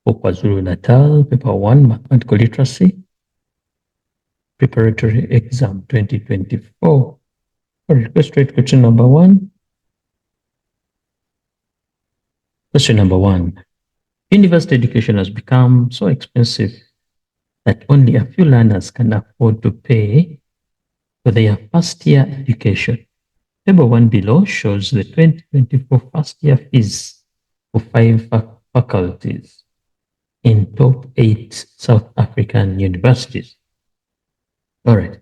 for KwaZulu-Natal, Paper 1, Mathematical Literacy, Preparatory Exam 2024. All right, go straight to question number 1. Question number 1. University education has become so expensive that only a few learners can afford to pay for their first year education. Table 1 below shows the 2024 first year fees for 5 faculties in top 8 South African universities. All right.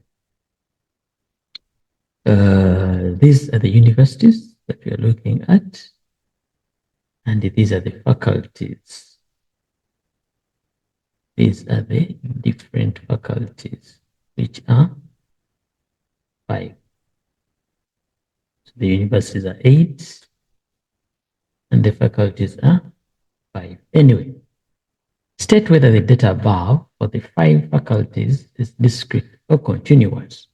These are the universities that we are looking at, and these are the faculties. These are the different faculties, which are 5. So the universities are 8, and the faculties are 5. Anyway, state whether the data above for the 5 faculties is discrete or continuous.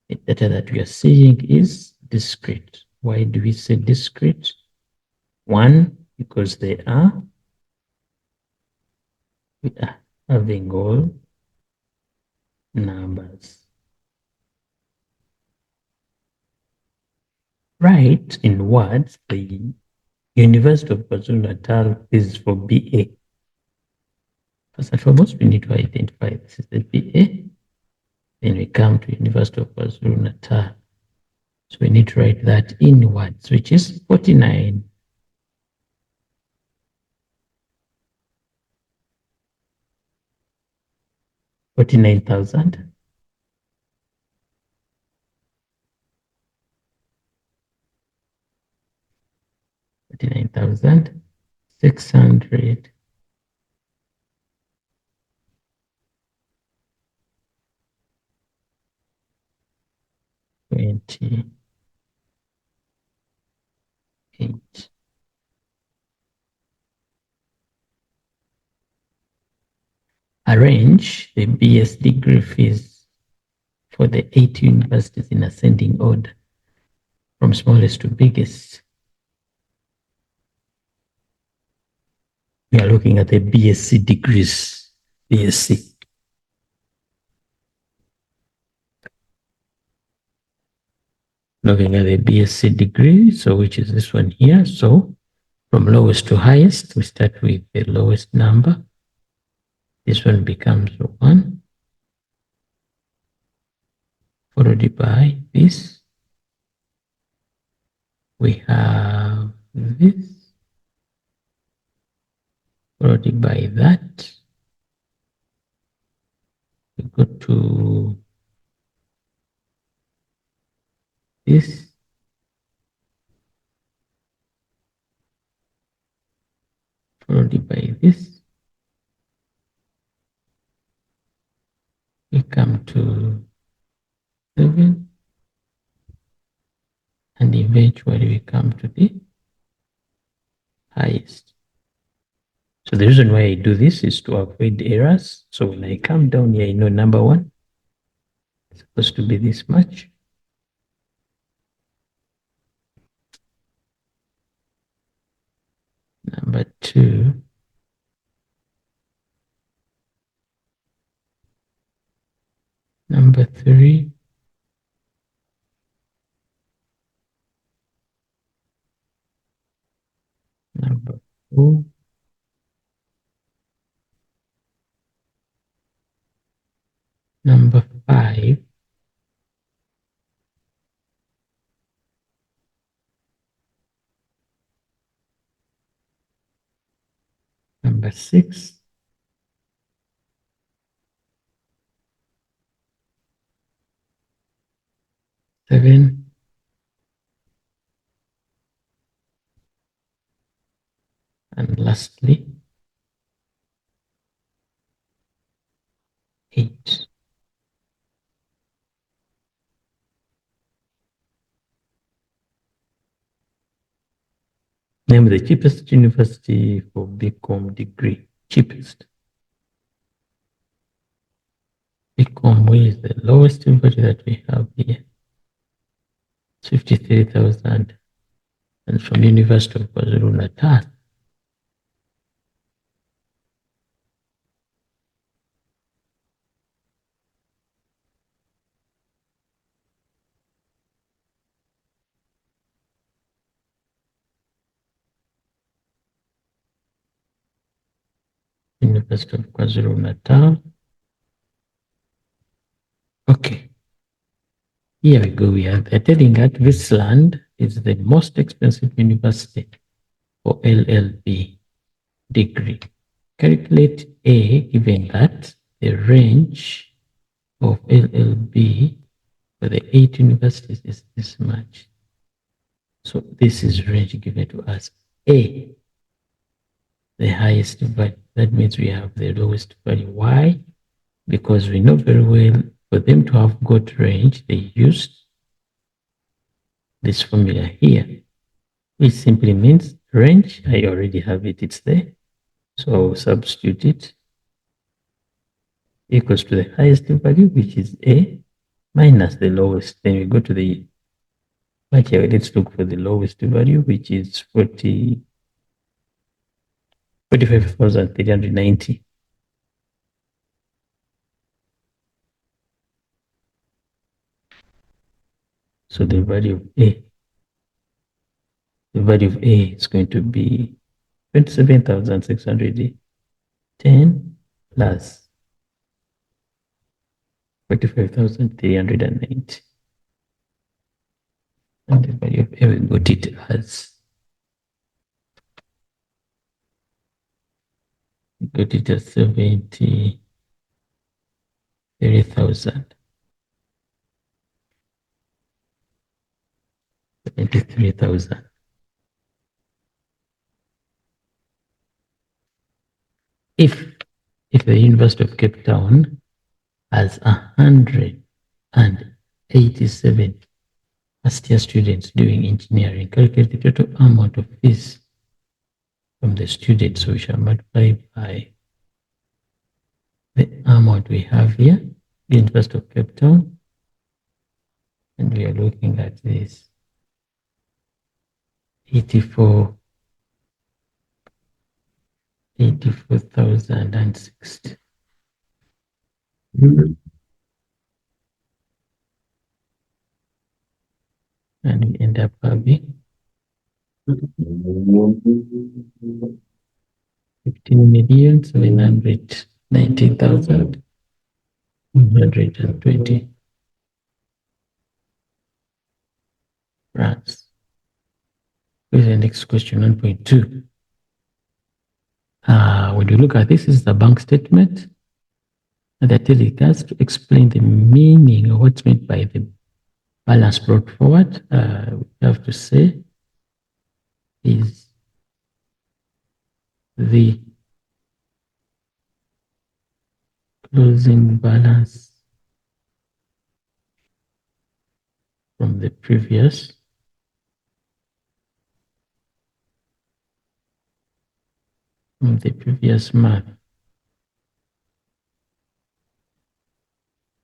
The data that we are seeing is discrete. Why do we say discrete? 1, because we are having all numbers. Write in words the University of KwaZulu-Natal is for BA. First and foremost, we need to identify this is the BA. Then we come to University of KwaZulu-Natal. So we need to write that in words, which is 49. 49,000. 49,600. 28. Arrange the BS degree fees for the 8 universities in ascending order, from smallest to biggest. We are looking at the BSc degrees. BSc. Looking at the BSc degree, so which is this one here. So from lowest to highest, we start with the lowest number. This one becomes 1, followed by this. We have this, followed by that. We go to this, followed by this. We come to 7, and eventually we come to the highest. So the reason why I do this is to avoid errors. So when I come down here, I know number 1 is supposed to be this much. Number 2 number 3, number 4, number 5, number 6, seven, and lastly 8. Name the cheapest university for BCom degree. Cheapest. BCom is the lowest university that we have here. 53,000. And from University of KwaZulu-Natal. University of KwaZulu-Natal. Okay, here we go. They're telling that this land is the most expensive university for LLB degree. Calculate A, given that the range of LLB for the 8 universities is this much. So this is range given to us. A, the highest value. That means we have the lowest value. Why? Because we know very well for them to have got range, they used this formula here, which simply means range. I already have it, it's there. So I'll substitute it equals to the highest value, which is A, minus the lowest. Then we go to the, okay, let's look for the lowest value, which is 45,390. So the value of A is going to be 27,610 plus 45,390. And the value of A, we got it as, we got it as 73,000. 73,000. If the University of Cape Town has 187 first-year students doing engineering, calculate the total amount of fees from the students. So we shall multiply by the amount we have here, the University of Cape Town, and we are looking at this 84,060. And we end up having 15,719,120 rands. Here's the next question, 1.2. When you look at this, is the bank statement. And they're telling us to explain the meaning of what's meant by the balance brought forward. We have to say is the closing balance from the previous month.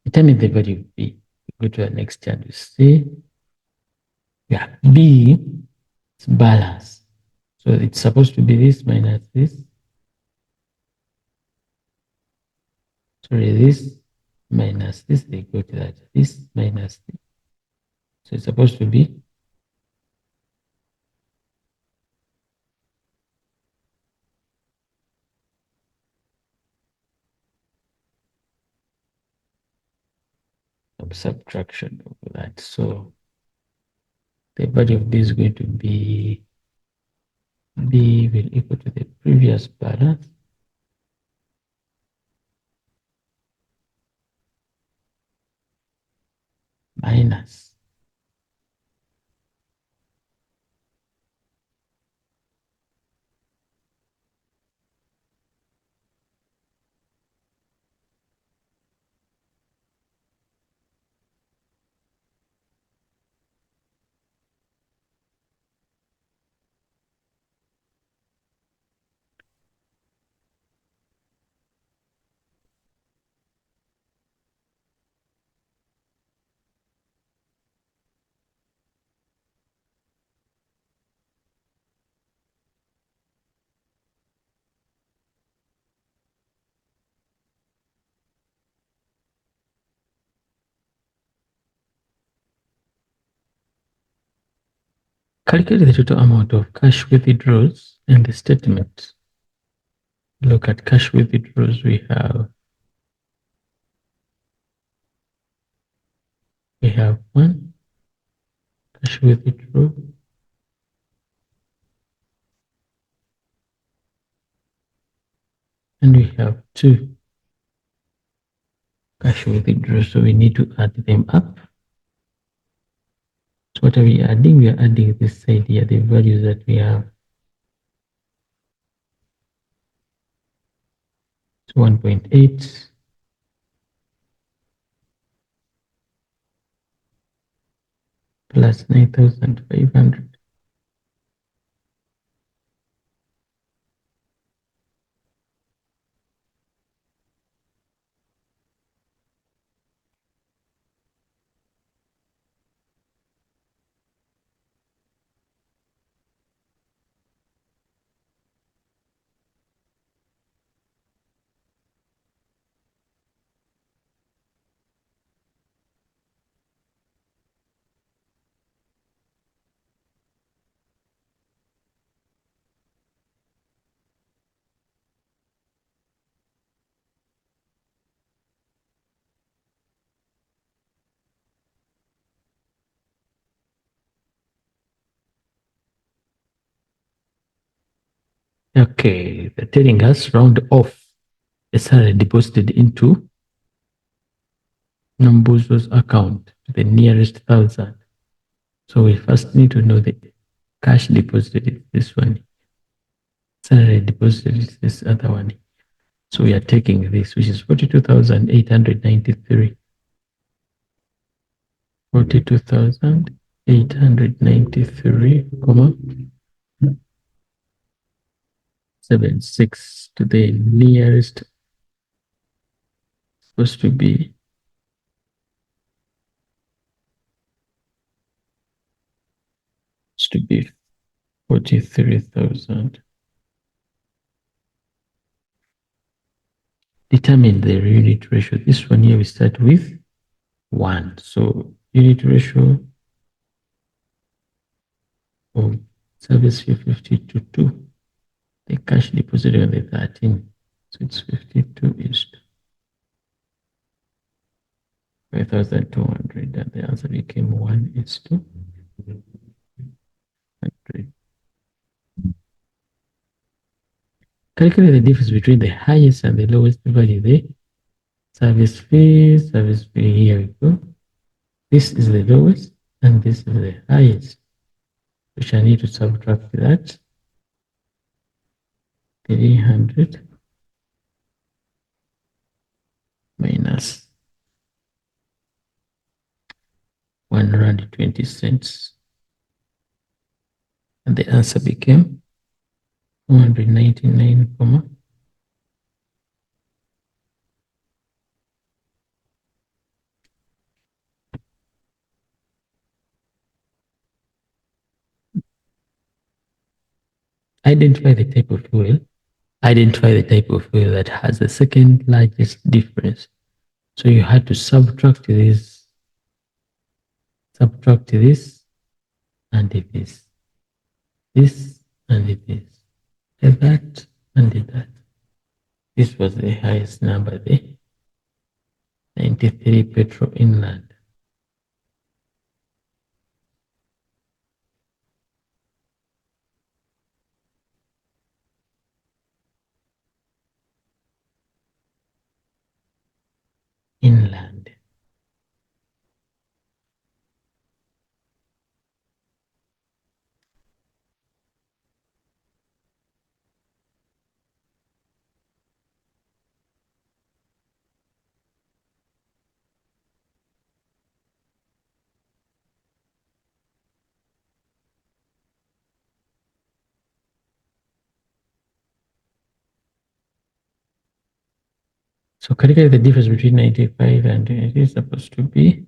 Determine the value of B. We go to the next chart, you see, yeah, B is balance. So it's supposed to be this minus this. Sorry, this minus this, they go to that. This minus this. So it's supposed to be subtraction of that. So the value of this is going to be B will equal to the previous balance minus calculate the total amount of cash withdrawals in the statement. Look at cash withdrawals. We have one cash withdraw, and we have two cash withdraw. So we need to add them up. So what are we adding? We are adding this side here, the values that we have. So 1.8 plus 9,500. Okay, they're telling us round off the salary deposited into Nambuzo's account to the nearest thousand. So we first need to know the cash deposited, this one. Salary deposited is this other one. So we are taking this, which is 42,893. 42,893, comma, 76 to the nearest, supposed to be 43,000. Determine the unit ratio. This one here we start with 1. So unit ratio of service fee 50 to 2. The cash deposit on the 13. So it's 52 is 5,200. And the answer became 1 is to 100. Calculate the difference between the highest and the lowest value there. Service fee, here we go. This is the lowest and this is the highest, which I need to subtract that. 300 minus 120 cents. And the answer became 299, comma. Identify the type of fuel. Identify the type of fuel that has the second largest difference. So you had to subtract this and this, this and this, that and that. This was the highest number there. 93 petrol inland. Inland. So calculate the difference between 95 and it is supposed to be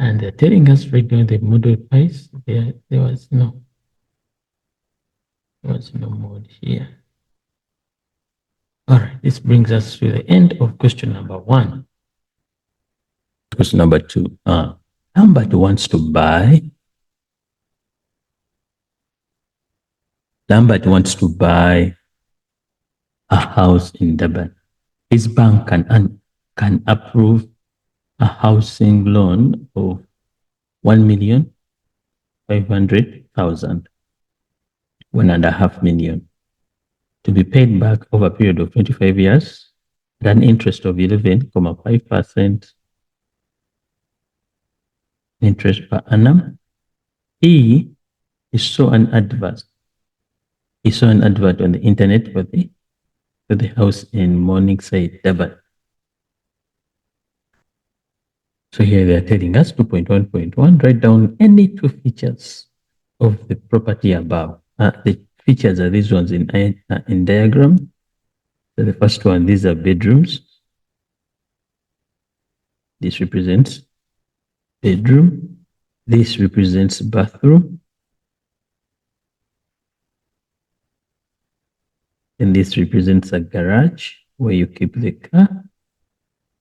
And they're telling us right now the model price, there was no mode here. All right, this brings us to the end of question number 1. Question number 2. Lambert wants to buy. Lambert wants to buy a house in Durban. His bank can approve a housing loan of 1,500,000, 1.5 million, to be paid back over a period of 25 years at an interest of 11.5% interest per annum. He saw an advert. He saw an advert on the internet for the house in Morningside, Durban. So here they are telling us 2.1.1, write down any two features of the property above. The features are these ones in diagram. So the first one, these are bedrooms. This represents bedroom. This represents bathroom. And this represents a garage where you keep the car.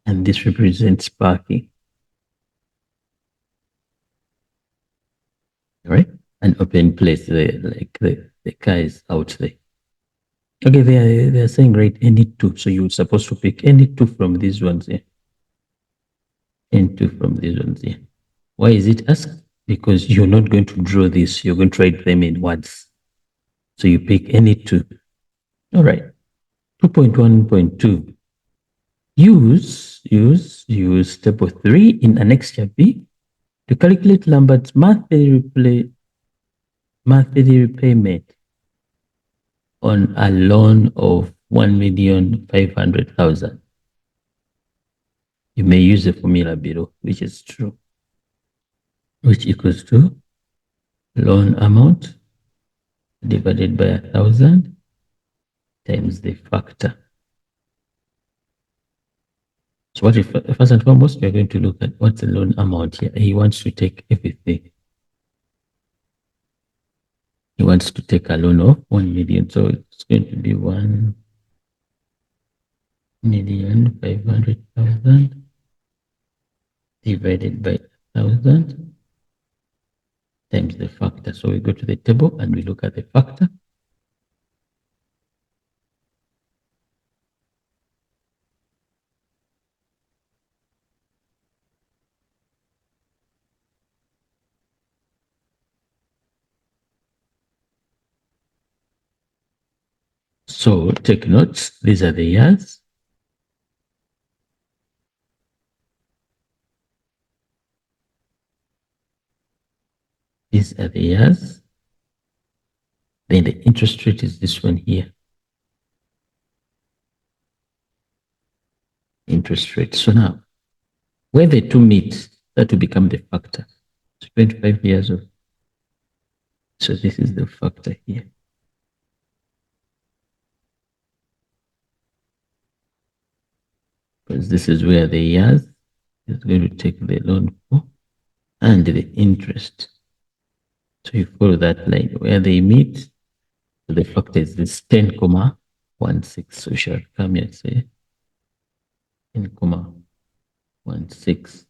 And this represents parking. All right? An open place there, like the car is out there. Okay, they are saying write any two. So you're supposed to pick any two from these ones here. Any two from these ones here. Why is it asked? Because you're not going to draw this. You're going to write them in words. So you pick any two. All right. 2.1.2. Use table 3 in annexure B to calculate Lambert's monthly repayment on a loan of 1,500,000. You may use the formula below, which is true, which equals to loan amount divided by 1,000 times the factor. So what if, first and foremost, we are going to look at what's the loan amount here. He wants to take everything. He wants to take a loan of 1 million. So it's going to be 1,500,000 divided by 1,000 times the factor. So we go to the table and we look at the factor. So take notes. These are the years. These are the years. Then the interest rate is this one here. Interest rate. So now, where the two meet, that will become the factor. So 25 years of. So this is the factor here. Because this is where the years is going to take the loan for and the interest. So you follow that line where they meet. So the factor is this 10,16. So we shall come here and say 10,16.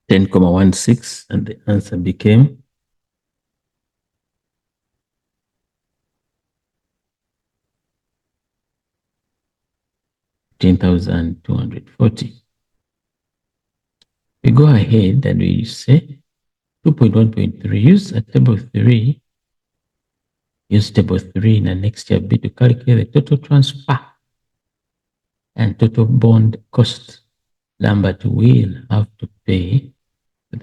Ten comma 16, and the answer became 10,240. We go ahead and we say 2.1.3. Use a table 3. Use table 3 in the next year B to calculate the total transfer and total bond cost Lambert will have to pay for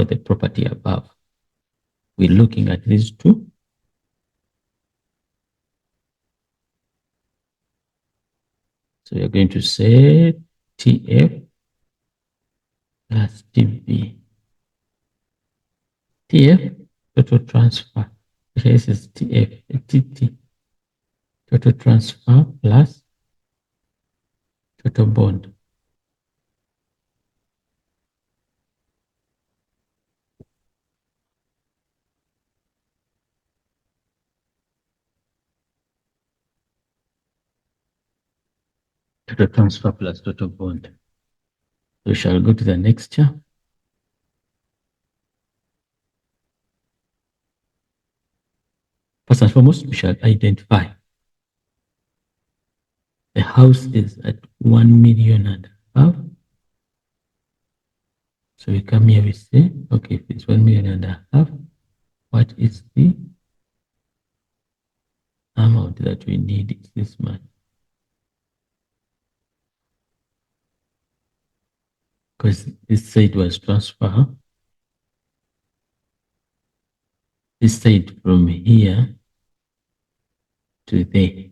the property above. We're looking at these two. So you're going to say TF plus TB. TF total transfer. This is TT, total transfer plus total bond. Total transfer plus total bond. We shall go to the next chart. First and foremost, we shall identify the house is at 1 million and a half. So we come here, we say, okay, if it's 1 million and a half, what is the amount that we need? It's this much. Because this side was transfer. This side from here to there,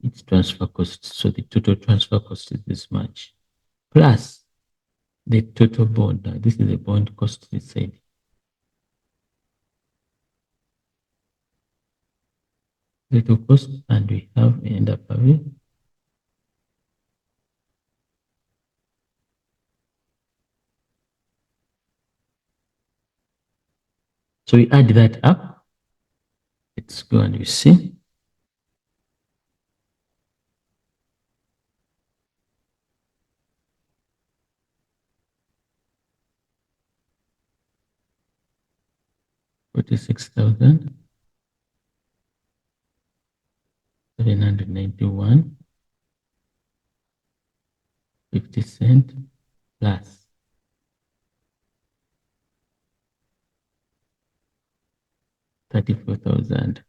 it's transfer cost. So the total transfer cost is this much. Plus the total bond. Now, this is the bond cost this side. Total cost, and we have end up having so we add that up. Let's go and we see. $46,791.50 plus 34,000.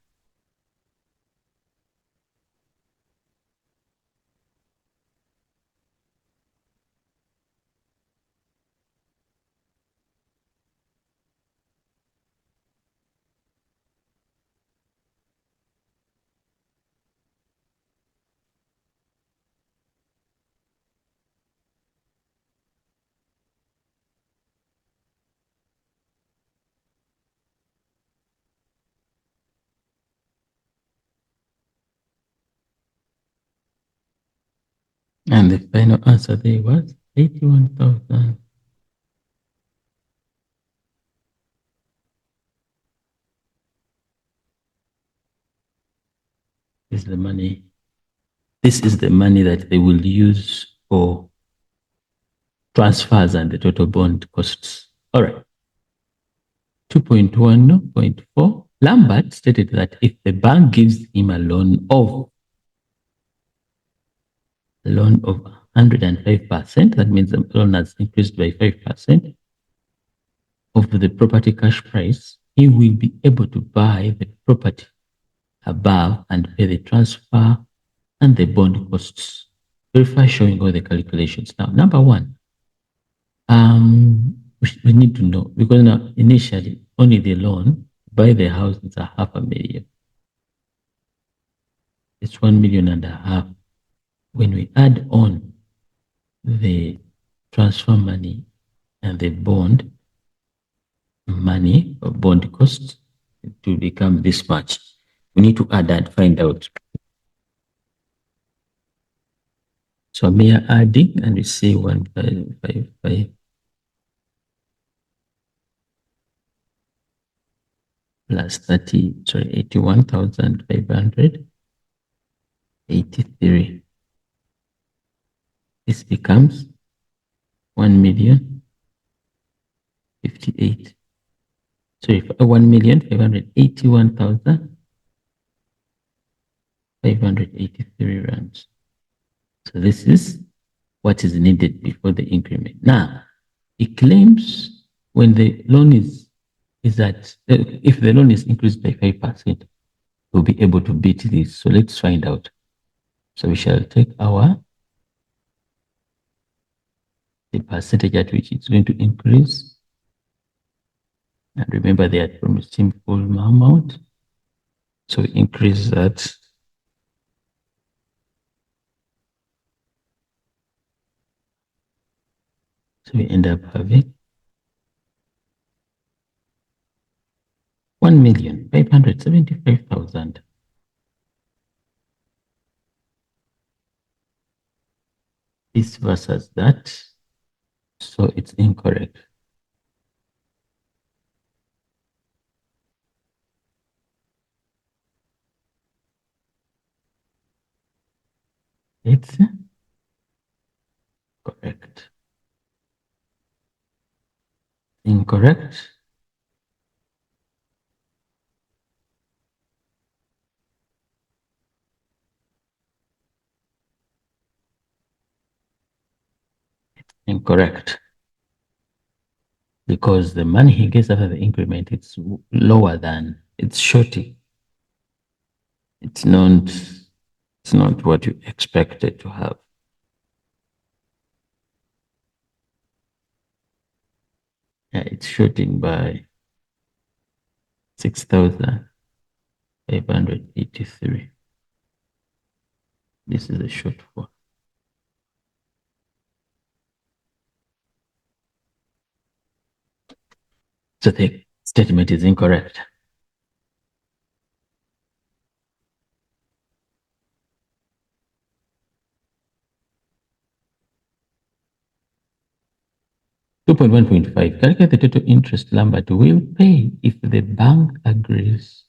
And the final answer there was 81,000. This is the money. This is the money that they will use for transfers and the total bond costs. All right. 2.1.4. Lambert stated that if the bank gives him a loan of 105%, that means the loan has increased by 5% of the property cash price, he will be able to buy the property above and pay the transfer and the bond costs. Verify showing all the calculations. Now, number one, we need to know, because now initially only the loan buy the house is a $500,000. It's 1 million and a half. When we add on the transfer money and the bond money or bond costs, to become this much. We need to add and find out. So we are adding and we say 1555 plus 81,583. This becomes 1,058,000. Sorry, 1,581,583 rands. So this is what is needed before the increment. Now, it claims when the loan is that if the loan is increased by 5%, we'll be able to beat this. So let's find out. So we shall take the percentage at which it's going to increase. And remember they are promising full amount. So we increase that. So we end up having 1,575,000. This versus that, so it's incorrect. It's correct. Incorrect. Incorrect. Because the money he gets after the increment, it's lower than, it's shorting. It's not what you expected to have. Yeah, it's shorting by 6,583. This is a shortfall. So the statement is incorrect. 2.1.5. Calculate the total interest Lambert will pay if the bank agrees.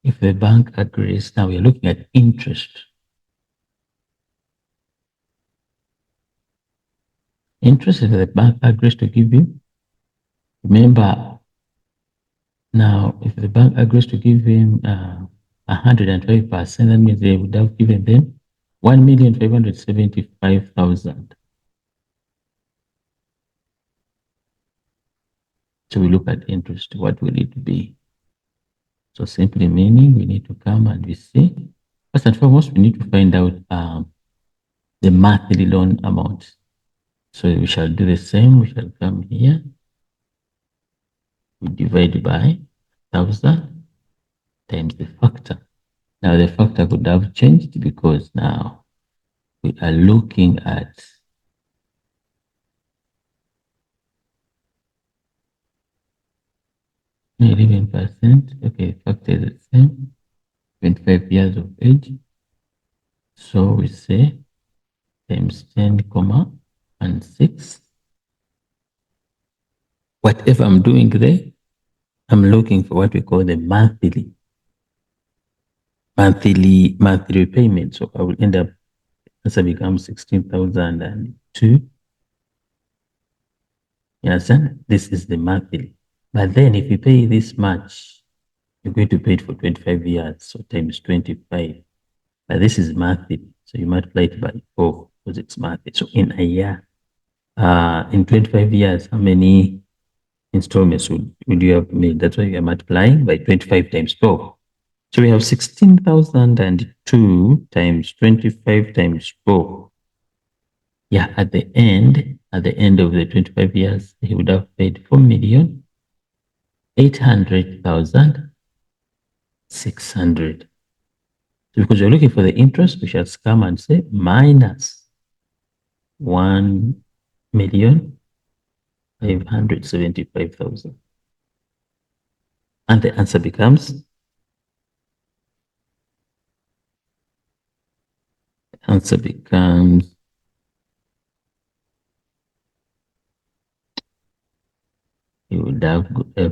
If the bank agrees, now we're looking at interest. Interest if the bank agrees to give you. Remember, now if the bank agrees to give him 112%, that means they would have given them 1,575,000. So we look at interest. What will it be? So simply meaning we need to come and we see. First and foremost, we need to find out the monthly loan amount. So we shall do the same. We shall come here. We divide by 1,000 times the factor. Now the factor could have changed because now we are looking at 11%. Okay, factor is the same. 25 years of age. So we say times 10, comma, and 6. Whatever I'm doing there, I'm looking for what we call the monthly repayment. So I will end up, answer becomes 16,002. You understand? This is the monthly. But then if you pay this much, you're going to pay it for 25 years. So times 25. But this is monthly. So you multiply it by 4 because it's monthly. So in a year, in 25 years, how many installments would you have made? That's why you are multiplying by 25 times 12. So we have 16,002 times 25 times 4. Yeah, at the end of the 25 years, he would have paid 4,800,600. So because you're looking for the interest, we shall come and say minus 1,575,000. And the answer becomes, you would have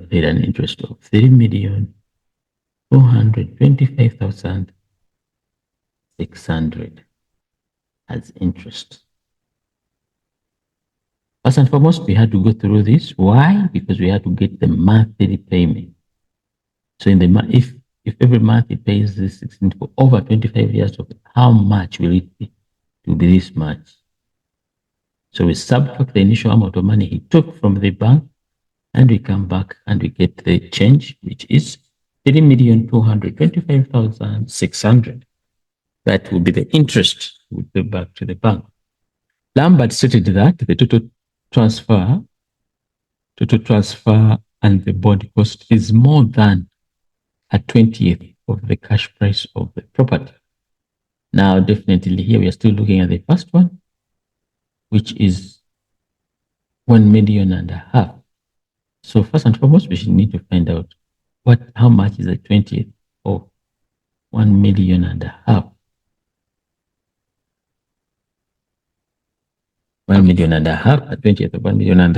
paid an interest of 3,425,600 as interest. First and foremost, we had to go through this. Why? Because we had to get the monthly payment. So in the if every month he pays this 16 for over 25 years, of how much will it be? It will be this much. So we subtract the initial amount of money he took from the bank, and we come back and we get the change, which is 3,225,600. That will be the interest we pay back to the bank. Lambert stated that the total transfer and the bond cost is more than a 20th of the cash price of the property. Now, definitely here we are still looking at the first one, which is 1.5 million. So first and foremost, we should need to find out How much is the 20th of 1.5 million? 1.5 million, the 20th of 1.5 million.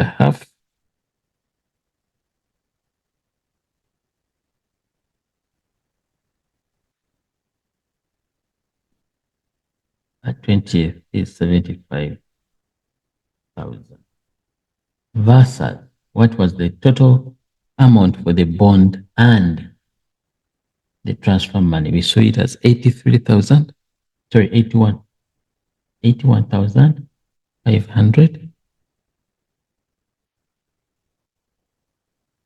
At 20th is 75,000. Versus what was the total amount for the bond and the transfer money? We saw it as 83,000. Sorry, 81,500.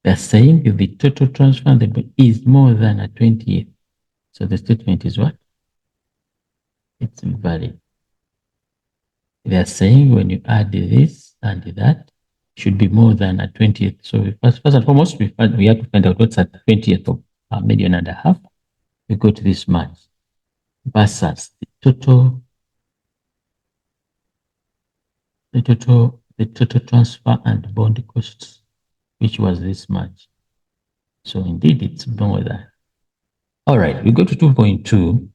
They're saying if the total transfer is more than a 20th. So the statement is what? It's invalid. They're saying when you add this and that, should be more than a 20th. So first and foremost, we have to find out what's a 20th of 1.5 million. We go to this much versus the total transfer and bond costs, which was this much. So indeed, it's more than. All right, we go to 2.2.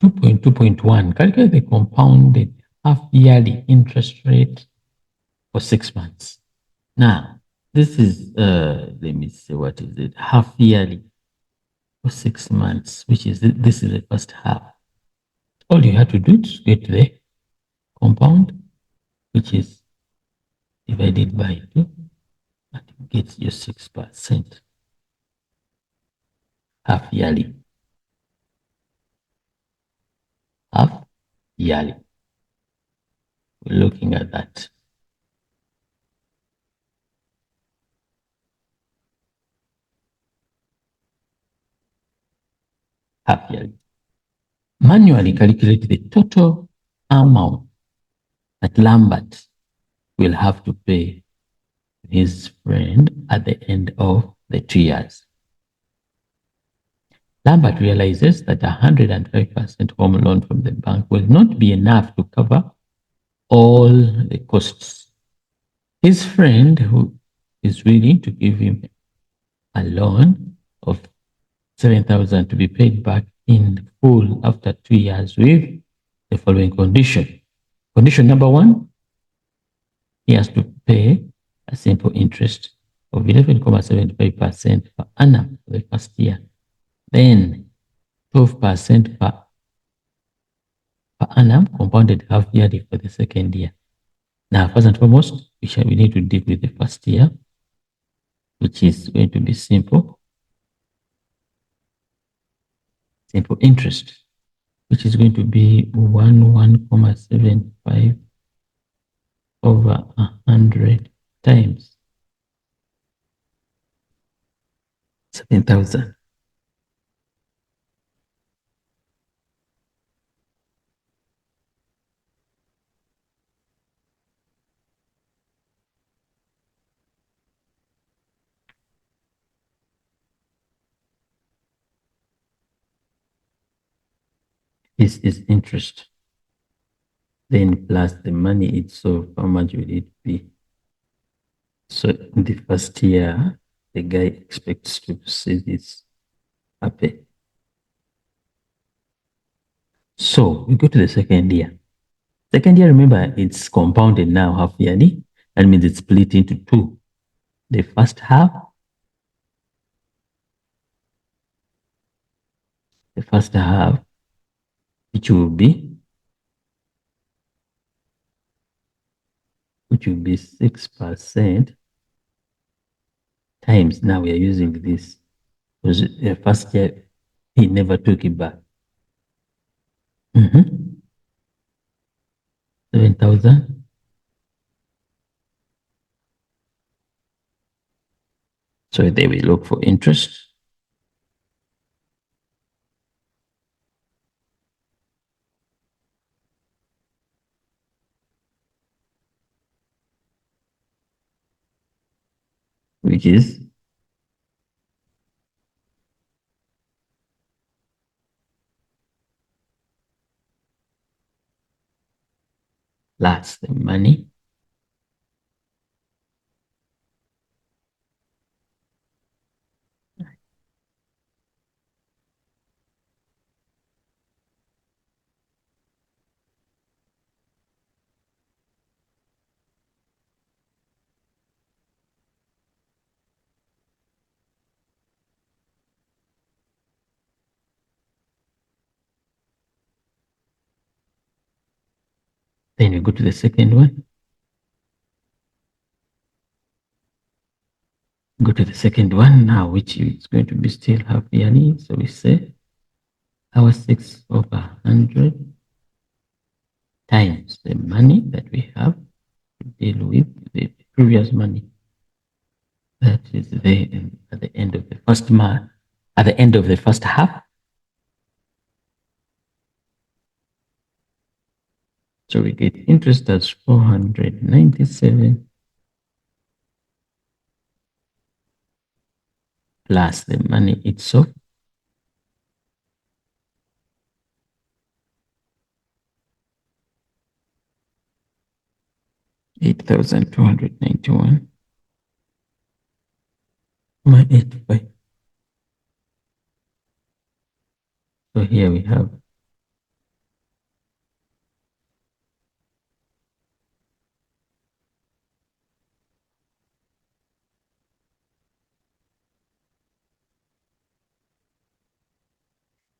2.2.1, calculate the compounded half-yearly interest rate for 6 months. Now, this is, let me see, what is it? Half-yearly for 6 months, which is, this is the first half. All you have to do is get the compound, which is divided by 2, and you get your 6%. Half-yearly. Half-yearly. We're looking at that. Half-yearly. Manually calculate the total amount that Lambert will have to pay his friend at the end of the 2 years. Lambert realizes that 105% home loan from the bank will not be enough to cover all the costs. His friend, who is willing to give him a loan of 7,000 to be paid back in full after 2 years with the following condition. Condition number 1, he has to pay a simple interest of 11.75% per annum for the first year, then 12% per annum compounded half yearly for the second year. Now, first and foremost, we need to deal with the first year, which is going to be simple interest, which is going to be 1.75 over 100 times 7,000. This is interest. Then plus the money itself, how much will it be? So in the first year, the guy expects to see this happen. So we go to the second year. Second year, remember, it's compounded now half yearly. That means it's split into 2. The first half, which will be 6% times. Now we are using this because the first year he never took it back. 7,000. So there we look for interest. Which is plus the money Then we go to the second one. Go to the second one now, which is going to be still half yearly. So we say our 6 over 100 times the money that we have to deal with the previous money that is there at the end of the first month, at the end of the first half. So we get interest as 497 plus the money itself, 8,291 by 85. So here we have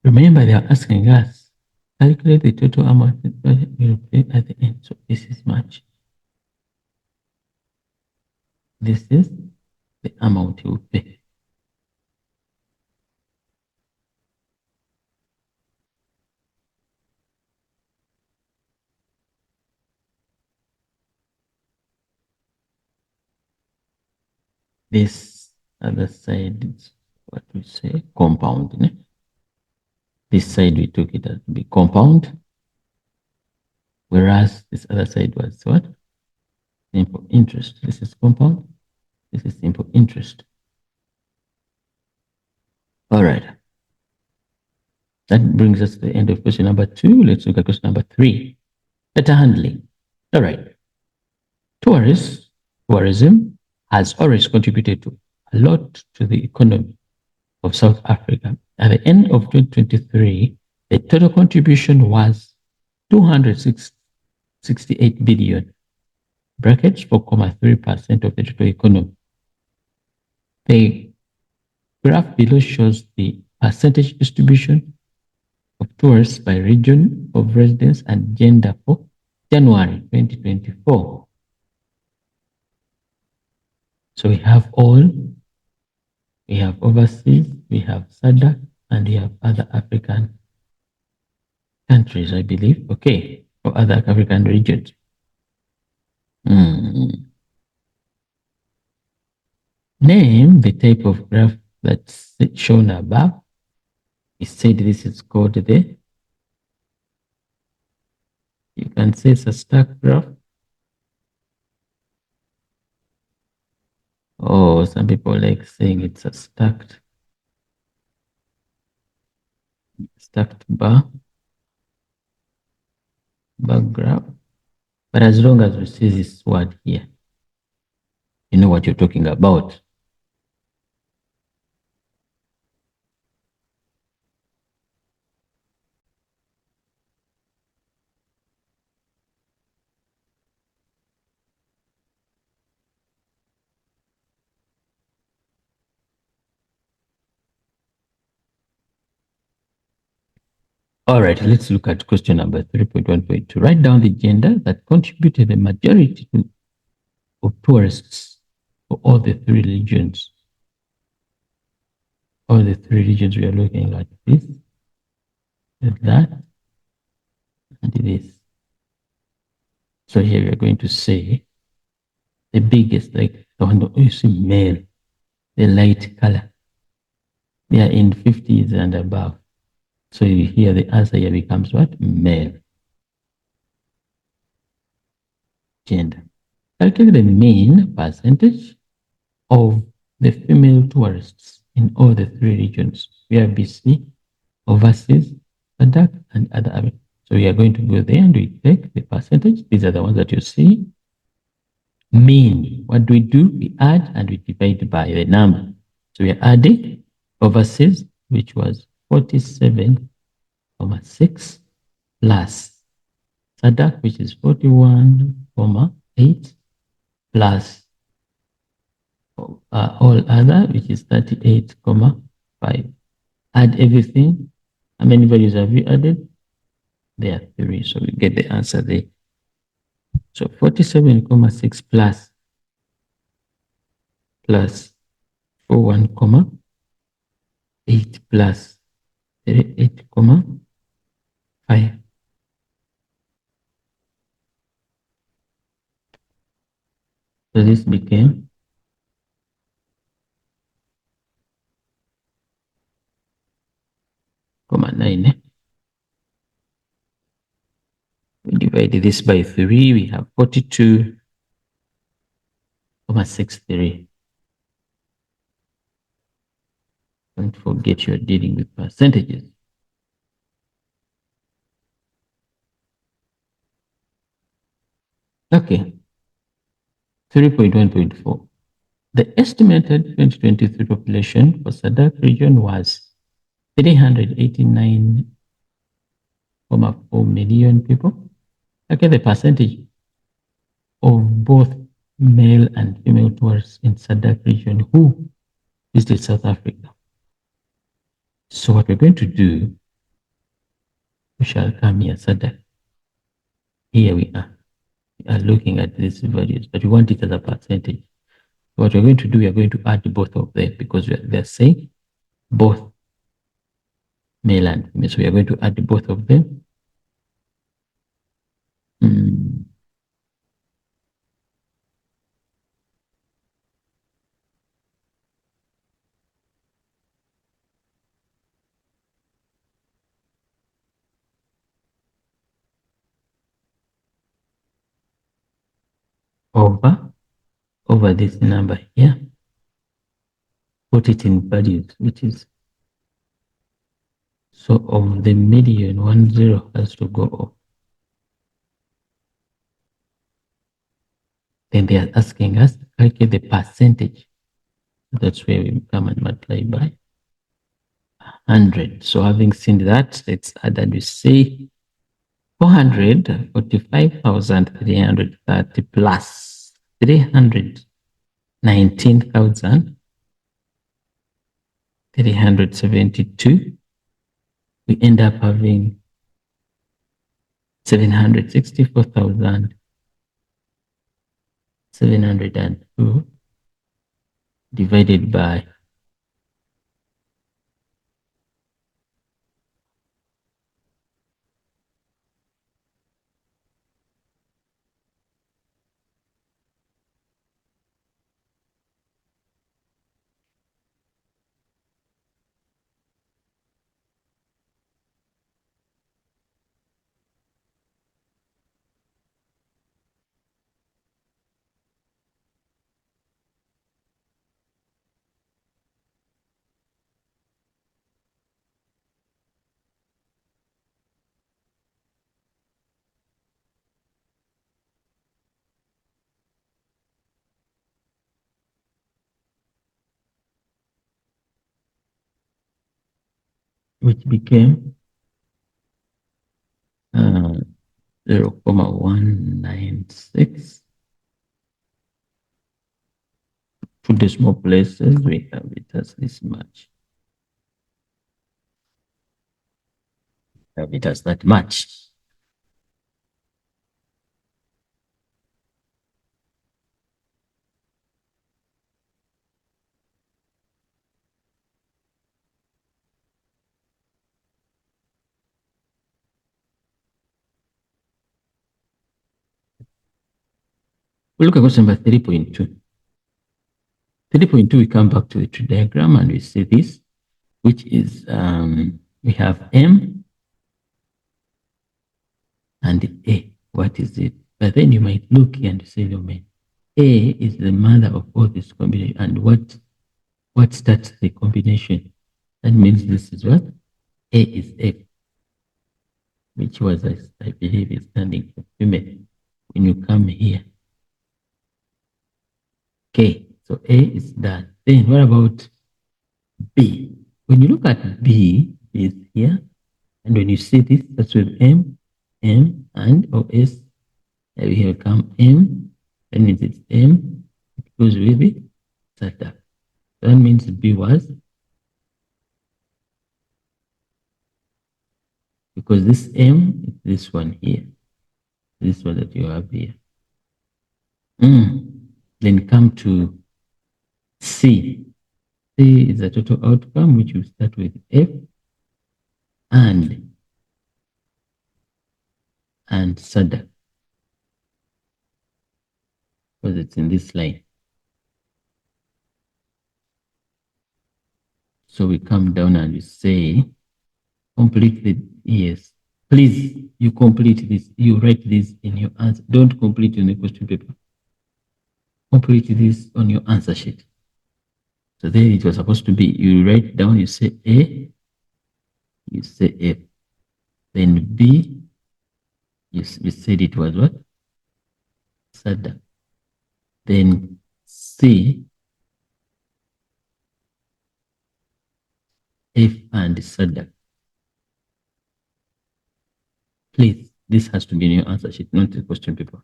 remember, they are asking us, calculate the total amount that we will pay at the end. So this is much. This is the amount you will pay. This other side is what we say compound. Ne? This side we took it as to be compound, whereas this other side was what? Simple interest. This is compound. This is simple interest. All right. That brings us to the end of question number 2. Let's look at question number 3. Data handling. All right. Tourism has always contributed to a lot to the economy of South Africa. At the end of 2023, the total contribution was 268 billion, brackets 4.3% of the total economy. The graph below shows the percentage distribution of tourists by region of residence and gender for January 2024. So we have all, we have overseas, we have SADC, and we have other African countries, I believe. Okay, or other African regions. Name the type of graph that's shown above. It said this is called the, you can say it's a stack graph. Oh, some people like saying it's a stacked bar graph. But as long as we see this word here, you know what you're talking about. All right, let's look at question number 3.1.2. Write down the gender that contributed the majority of tourists for all the 3 regions. All the 3 regions we are looking at this, that, and this. So here we are going to say the biggest, like the one you see male, the light color. They are in 50s and above. So here the answer here becomes what? Male. Gender. Calculate the mean percentage of the female tourists in all the 3 regions. We have BC, overseas, SADC, and other. So we are going to go there and we take the percentage. These are the ones that you see. Mean. What do? We add and we divide by the number. So we are adding overseas, which was 47.6 plus SADC, which is 41.8 plus all other, which is 38.5. Add everything. How many values have we added? There are 3, so we get the answer there. So 47,6 plus 41, 8 plus 38, 5. So this became 9. We divide this by 3, we have 42,63. Don't forget you're dealing with percentages. Okay, 3.1.4. The estimated 2023 population for SADC region was 389.4 million people. Okay, the percentage of both male and female tourists in SADC region who visited South Africa. So what we're going to do, we shall come here, SADC. Here we are. We are looking at these values, but we want it as a percentage. So what we're going to do, we are going to add both of them because they're saying both male and female. So we are going to add both of them. Over this number here, put it in values, which is, so of the million, 10 has to go off. Then they are asking us to calculate the percentage. That's where we come and multiply by 100. So having seen that, let's add and we say 445,330 plus 319,372. We end up having 764,702 divided by which became 0.196. To decimal places, we have it as this much. Have it as that much. We look at question number 3.2. 3.2, we come back to the tree diagram and we see this, which is we have M and A. What is it? But then you might look here and say, A is the mother of all this combination. And what starts the combination? That means this is what? A is F, which was, I believe, is standing for female. When you come here, okay, so A is that. Then what about B? When you look at B, is here, and when you see this, that's with M, and OS. And here come M, that means it's M, it goes with it, SATA. That means B was, because this M is this one here, this one that you have here. Then come to C. C is the total outcome, which will start with F and SADA, because it's in this line. So we come down and we say, complete the, yes. Please, you complete this. You write this in your answer. Don't complete in the question paper. Complete this on your answer sheet. So then it was supposed to be, you write down, you say A, you say F. Then B, you said it was what? SADA. Then C, F and SADA. Please, this has to be in your answer sheet, not the question paper.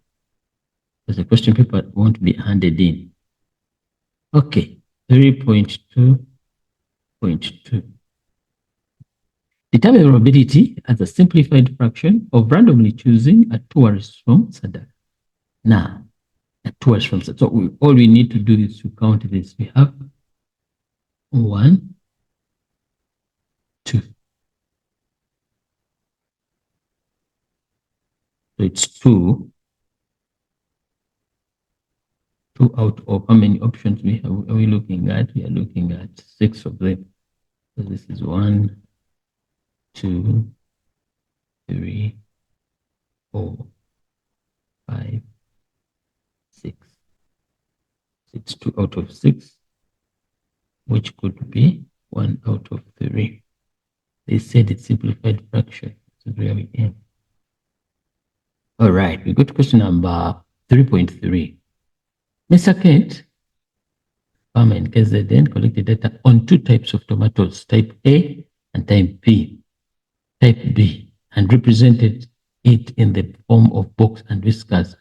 Because the question paper won't be handed in. Okay, 3.2.2. Determine probability as a simplified fraction of randomly choosing a tourist from SADA. Now, a tourist from SADA. So all we need to do is to count this. We have 1, 2. So it's 2. 2 out of how many options we have? Are we looking at? We are looking at 6 of them. So this is 1, 2, 3, 4, 5, 6. It's 2 out of 6, which could be 1 out of 3. They said it's simplified fraction. So where we end. All right, we go to question number 3.3. Mr. Kent, farmer in KZN, collected data on 2 types of tomatoes, type A and type B, and represented it in the form of box and whiskers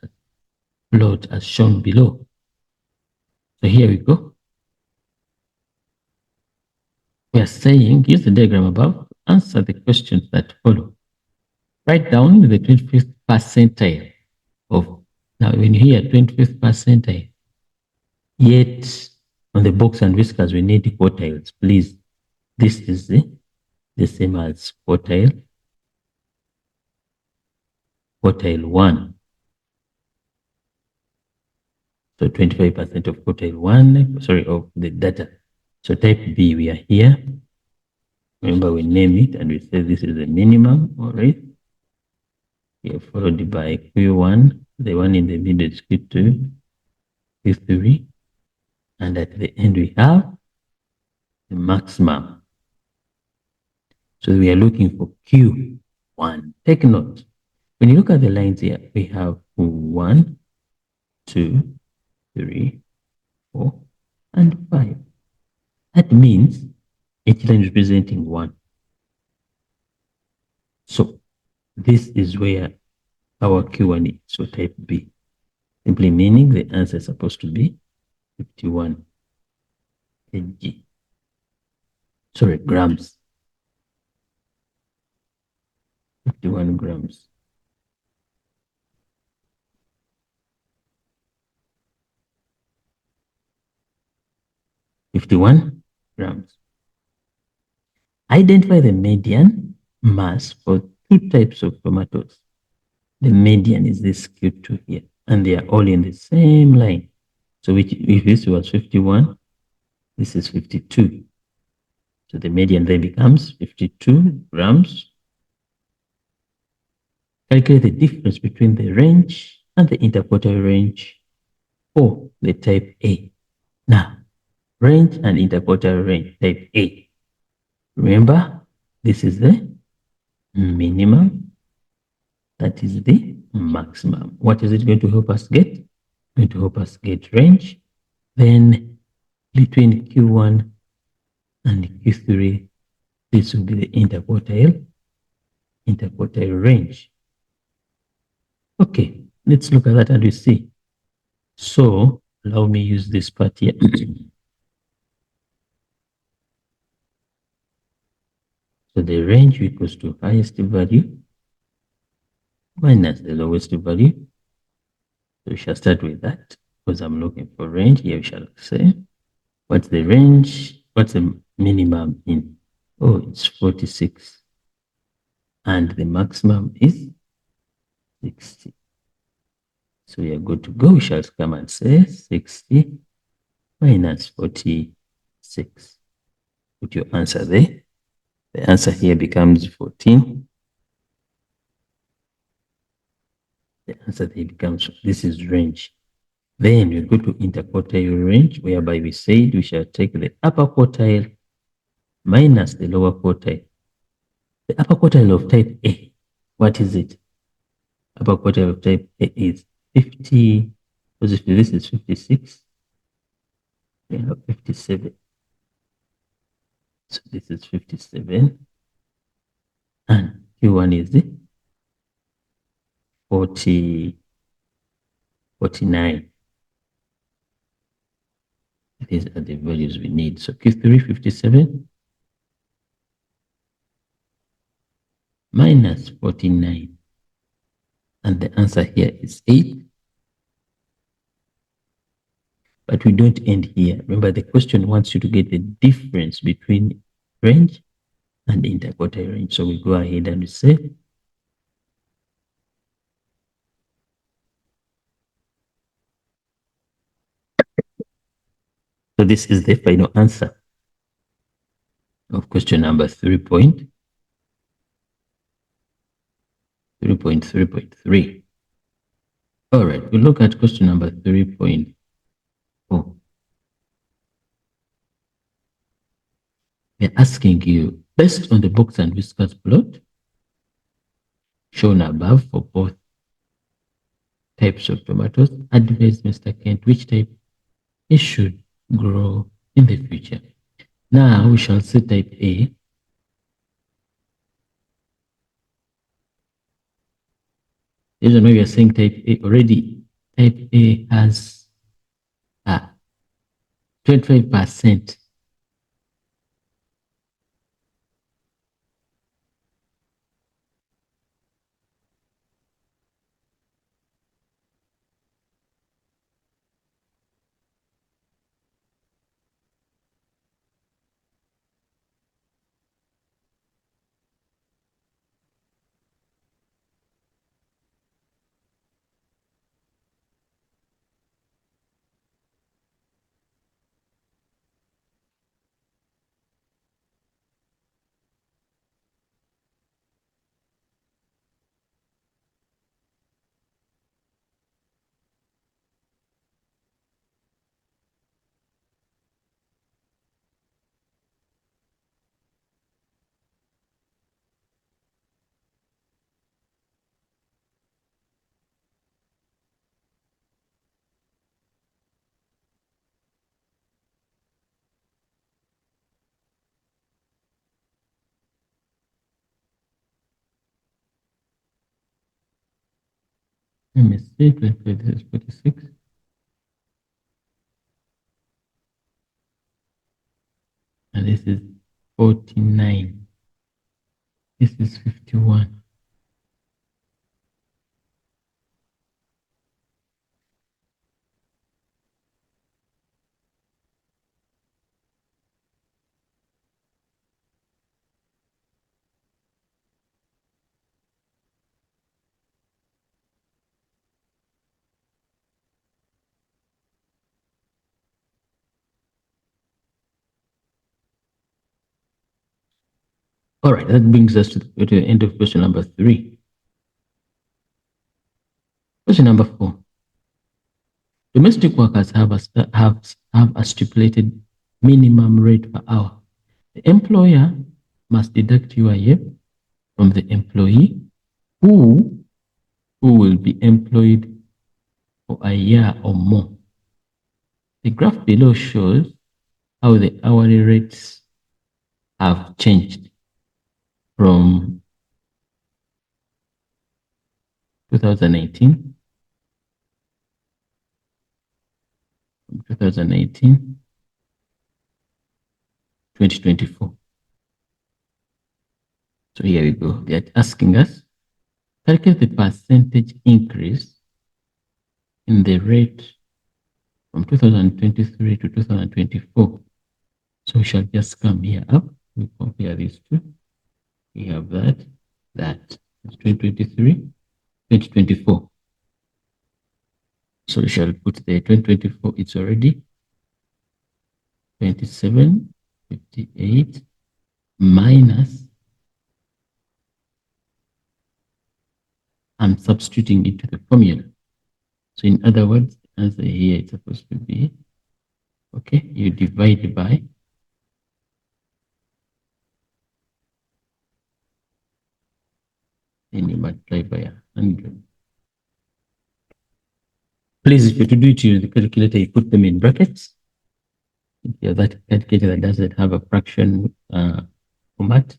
plot as shown below. So here we go. We are saying, use the diagram above, answer the questions that follow. Write down the 25th percentile of, now when you hear 25th percentile, yet on the box and whiskers we need quartiles, please. This is the same as quartile 1. So 25% of quartile 1, sorry, of the data. So type B, we are here. Remember, we name it and we say this is the minimum, all right? We are followed by Q1, the one in the middle is Q2, Q3, and at the end we have the maximum. So we are looking for Q1. Take note. When you look at the lines here, we have 1, 2, 3, 4, and 5. That means each line representing 1. So this is where our Q1 is. So type B. Simply meaning the answer is supposed to be 51 kg. Sorry, grams. 51 grams. grams. Identify the median mass for 2 types of tomatoes. The median is this Q2 here, and they are all in the same line. So if this was 51, this is 52. So the median then becomes 52 grams. Calculate the difference between the range and the interquartile range for the type A. Now, range and interquartile range, type A. Remember, this is the minimum, that is the maximum. What is it going to help us get? Going to help us get range. Then between Q1 and Q3, this will be the interquartile range. Okay, let's look at that and we see. So allow me use this part here. So the range equals to highest value minus the lowest value. So we shall start with that because I'm looking for range. Here we shall say, what's the range? What's the minimum in? Oh, it's 46. And the maximum is 60. So we are good to go. We shall come and say 60 minus 46. Put your answer there. The answer here becomes 14. The answer there becomes, this is range. Then we go to interquartile range, whereby we said we shall take the upper quartile minus the lower quartile. The upper quartile of type A, what is it? Upper quartile of type A is 50, because if this is 56, we have 57. So this is 57. And Q1 is the 49. These are the values we need. So Q3, 57 minus 49. And the answer here is 8. But we don't end here. Remember, the question wants you to get the difference between range and interquartile range. So we go ahead and we say, so this is the final answer of question number 3.3.3. All right, we look at question number 3.4. We're asking you, based on the box and whiskers plot shown above for both types of tomatoes, advise Mr. Kent which type it should grow in the future. Now we shall say type A. The reason why we are saying type A already, type A has 25%. Let me see, 25, this is 46. And this is 49. This is 51. All right, that brings us to the end of question number 3. Question number 4. Domestic workers have a stipulated minimum rate per hour. The employer must deduct UIF from the employee who will be employed for a year or more. The graph below shows how the hourly rates have changed from 2018, 2024. So here we go. They're asking us, calculate the percentage increase in the rate from 2023 to 2024. So we shall just come here up. We compare these two. We have that. It's 2023, 2024. So we shall put the 2024, it's already 2758 minus, I'm substituting into the formula. So in other words, the answer here is supposed to be, okay, you divide by, then you multiply by 100. Please, if you to do it using the calculator, you put them in brackets. If you have that calculator that doesn't have a fraction format,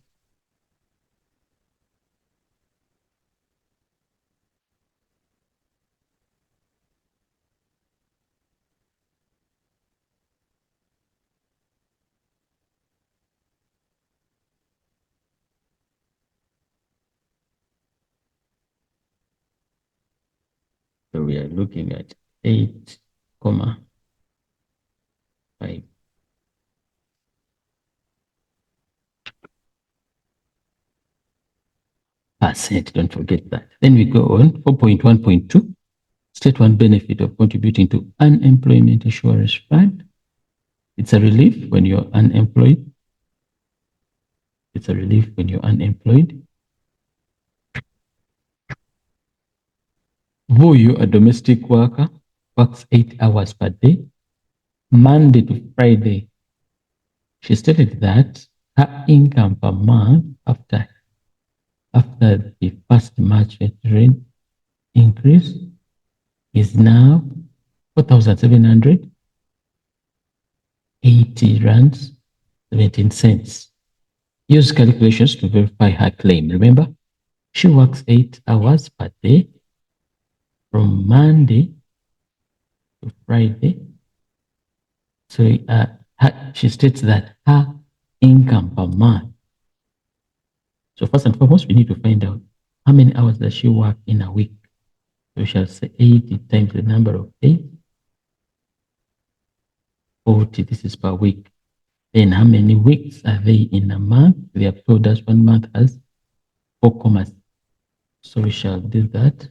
so we are looking at 8, 5. Percent, don't forget that. Then we go on 4.1.2, state one benefit of contributing to unemployment insurance fund. It's a relief when you're unemployed. It's a relief when you're unemployed. Though you're a domestic worker, works 8 hours per day, Monday to Friday. She stated that her income per month after the first March rate increase is now 4,780 rands 17 cents. Use calculations to verify her claim. Remember, she works 8 hours per day from Monday to Friday. So she states that her income per month. So first and foremost, we need to find out how many hours does she work in a week. So we shall say 80 times the number of days. 40, this is per week. Then how many weeks are they in a month? They have told us 1 month has 4 commas. So we shall do that.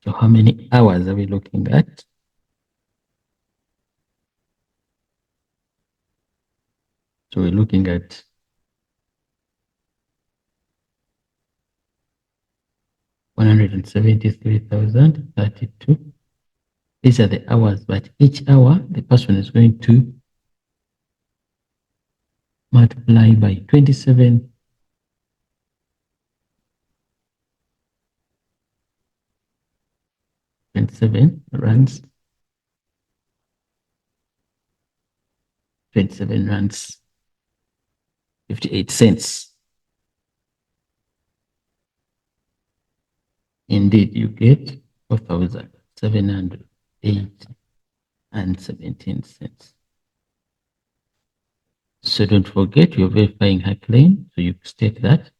So how many hours are we looking at? So we're looking at 173,032. These are the hours, but each hour the person is going to multiply by 27. 27 runs. 27 runs 58 cents. Indeed, you get 4,708 and 17 cents. So don't forget, you're verifying her claim. So you state that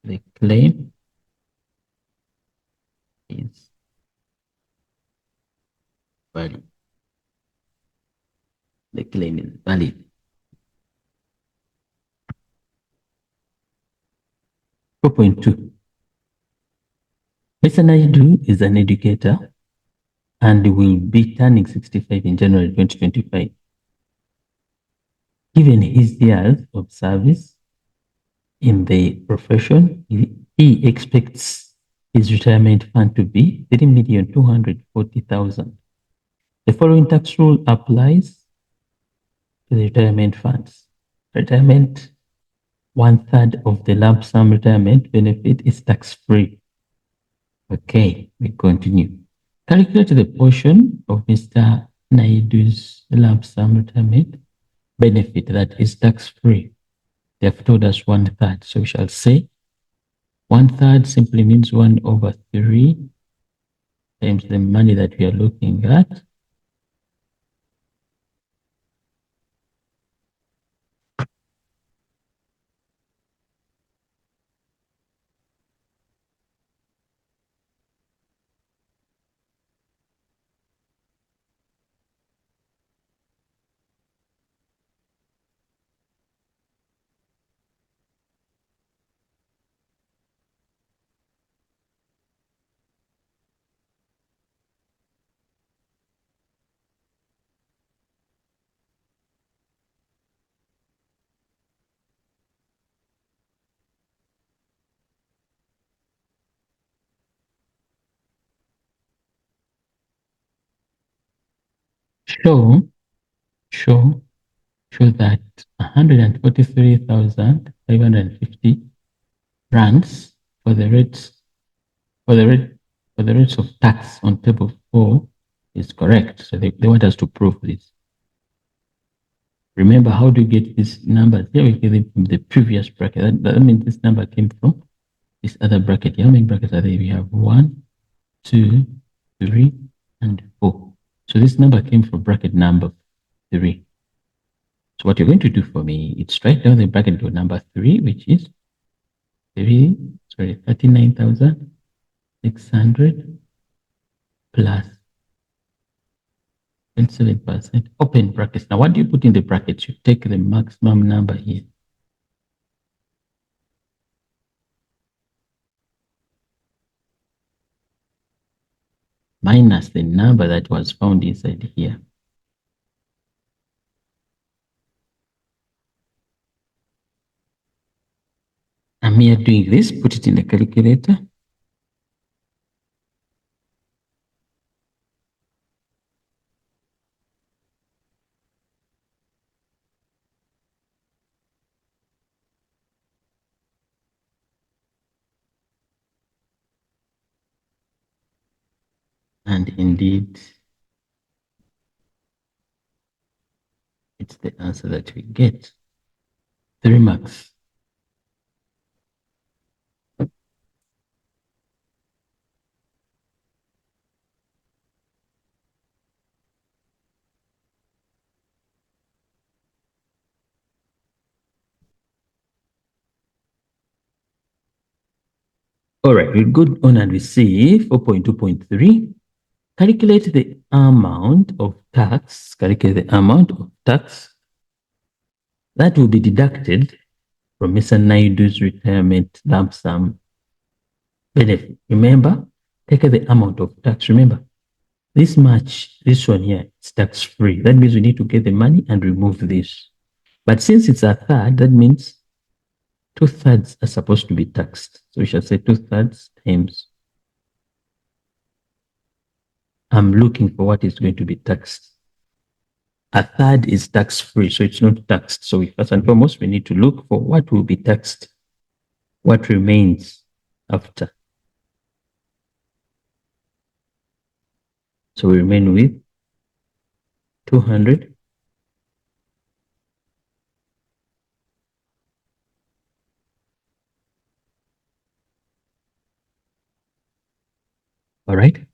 the claim is valid. The claim is valid. 4.2. Mr. Naidu is an educator and will be turning 65 in January 2025. Given his years of service in the profession, he expects his retirement fund to be 3,240,000. The following tax rule applies to the retirement funds. Retirement, 1/3 of the lump sum retirement benefit is tax-free. Okay, we continue. Calculate the portion of Mr. Naidu's lump sum retirement benefit that is tax-free. They have told us 1/3. So we shall say 1/3 simply means 1/3 times the money that we are looking at. show, show, show that 143,550 rands for the rates for the rate for the rates of tax on table 4 is correct. So they want us to prove this. Remember, how do you get this number? Here we get it from the previous bracket. That means this number came from this other bracket. How many brackets are there? We have 1, 2, 3, and 4. So this number came from bracket number 3. So what you're going to do for me is write down the bracket to number 3, which is 39,600 plus 27%, open brackets. Now, what do you put in the brackets? You take the maximum number here. Minus the number that was found inside here. I'm here doing this, put it in the calculator. And indeed, it's the answer that we get. 3 marks. All right, we go on and we see 4.2.3. Calculate the amount of tax. Calculate the amount of tax that will be deducted from Mr. Naidu's retirement lump sum benefit. Remember, take the amount of tax. Remember, this much, this one here, it's tax-free. That means we need to get the money and remove this. But since it's a third, that means 2/3 are supposed to be taxed. So we shall say 2/3 times. I'm looking for what is going to be taxed. A third is tax-free, so it's not taxed. So first and foremost, we need to look for what will be taxed, what remains after. So we remain with 200. All right.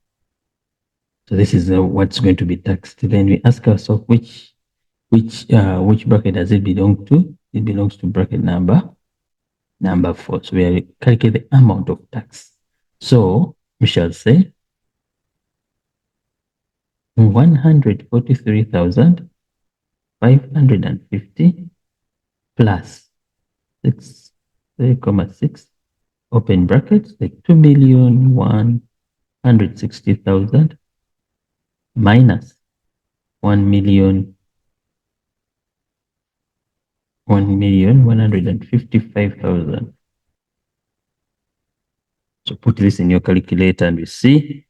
So this is what's going to be taxed. Then we ask ourselves which bracket does it belong to? It belongs to bracket number 4. So we calculate the amount of tax. So we shall say 143,550 plus 3,6 open brackets, like 2,160,000 minus 1,155,000. So put this in your calculator and we see.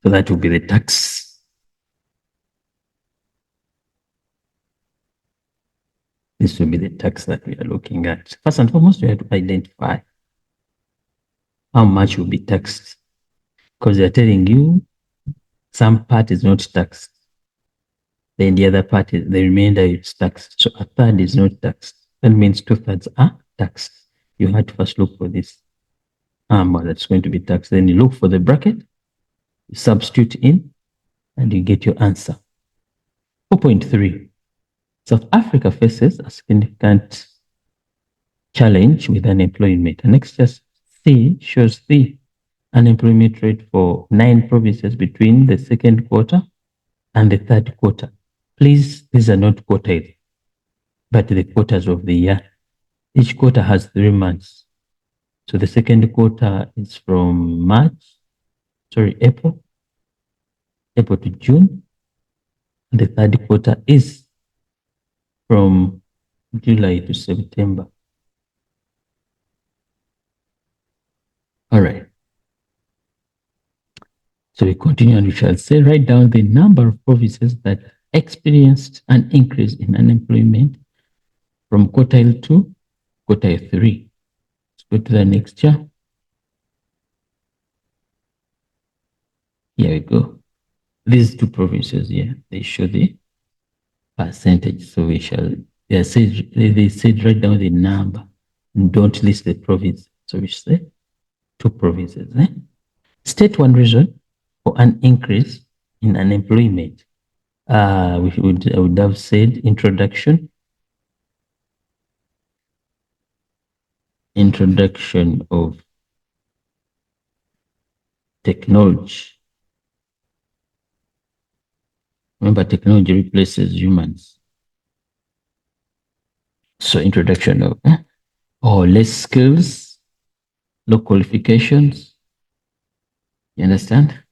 So that will be the tax. This will be the tax that we are looking at. First and foremost, we have to identify how much will be taxed, because they're telling you some part is not taxed. Then the other part, the remainder is taxed. So a third is not taxed. That means 2/3 are taxed. You have to first look for this amount that's going to be taxed. Then you look for the bracket, you substitute in, and you get your answer. 4.3. South Africa faces a significant challenge with unemployment. And next, just C shows the unemployment rate for 9 provinces between the second quarter and the third quarter. Please, these are not quarters, but the quarters of the year. Each quarter has 3 months. So the second quarter is from April to June. And the third quarter is from July to September. All right. So we continue and we shall say, write down the number of provinces that experienced an increase in unemployment from quartile 2 quartile 3. Let's go to the next chart. Here we go. These 2 provinces here, they show the percentage. So we shall, they said write down the number. Don't list the province. So we say 2 provinces. State one reason for an increase in unemployment. I would have said introduction of technology. Remember, technology replaces humans. So introduction of or less skills, low qualifications. You understand?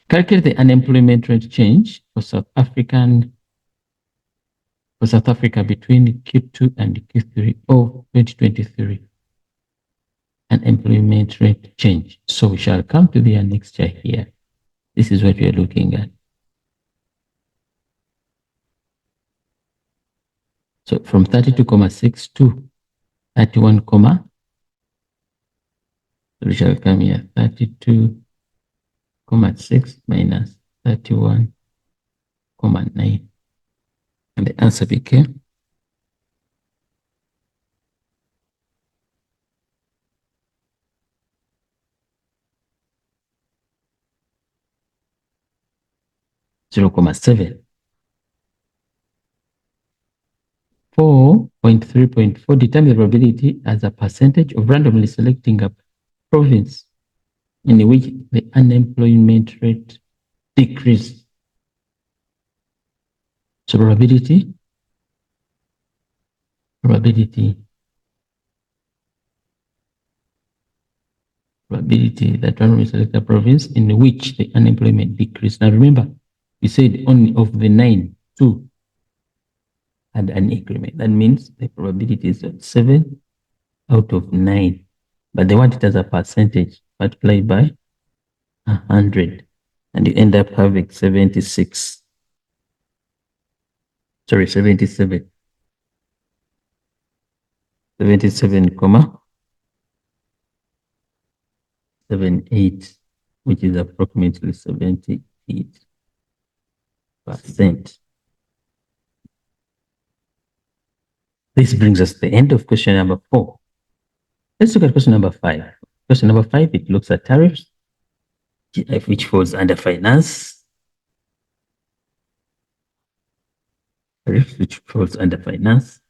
Calculate the unemployment rate change for South Africa between Q2 and Q3 of 2023. Unemployment rate change. So we shall come to the next chart here. This is what we are looking at. So from 32.6 to 31, we shall come here 32.6 minus 31.9. And the answer became 0.7. 4.3.4 determine the probability as a percentage of randomly selecting a province in which the unemployment rate decreased. So probability that randomly select a province in which the unemployment decreased. Now remember, we said only of the 9, 2 had an increment. That means the probability is 7 out of 9. But they want it as a percentage multiplied by 100. And you end up having 76. Sorry, 77. 77.78, which is approximately 78%. This brings us to the end of question number 4. Let's look at question number 5. Question number 5, it looks at tariffs, which falls under finance. Tariffs, which falls under finance.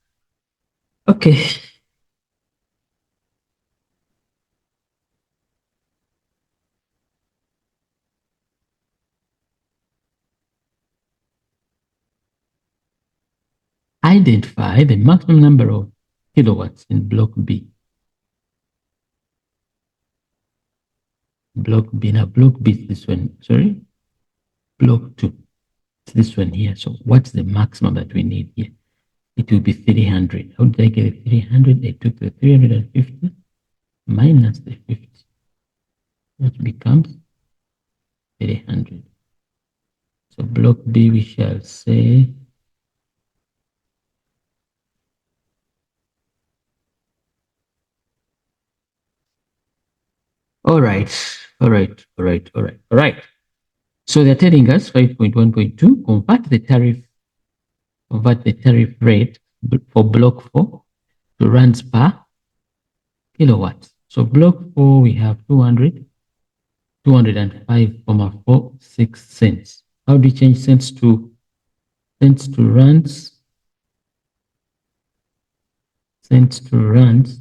Okay. Identify the maximum number of kilowatts in block B. Block B. Now, block B is this one. Sorry. Block 2. It's this one here. So, what's the maximum that we need here? It will be 300. How did I get 300? I took the 350 minus the 50. That becomes 300. So, block B, we shall say All right. So they're telling us 5.1.2, convert the tariff rate for block 4 to rands per kilowatt. So block 4, we have 205.46 cents. How do you change cents to rands? Cents to rands,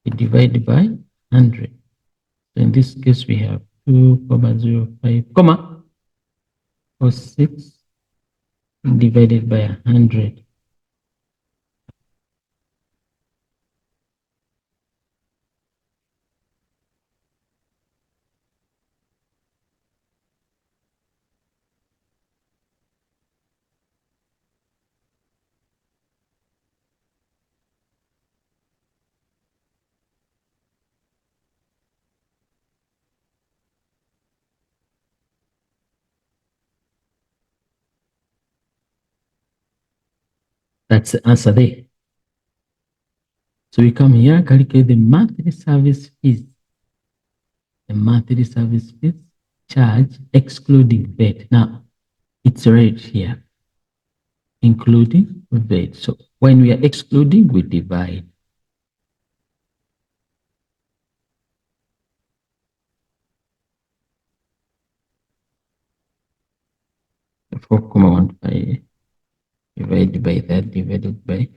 we divide by 100. So in this case, we have 2,05, 06 divided by 100. That's the answer there. So we come here, calculate the monthly service fees. The monthly service fees charge excluding VAT. Now, it's right here, including VAT. So when we are excluding, we divide. 4,15 divided by that divided by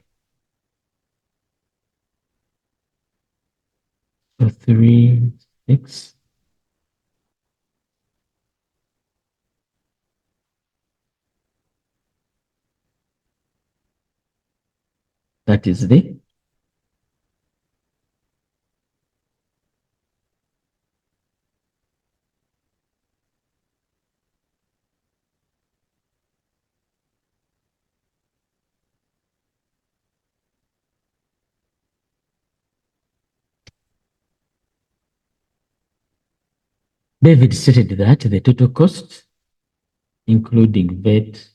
36. That is the David stated that the total cost, including VAT,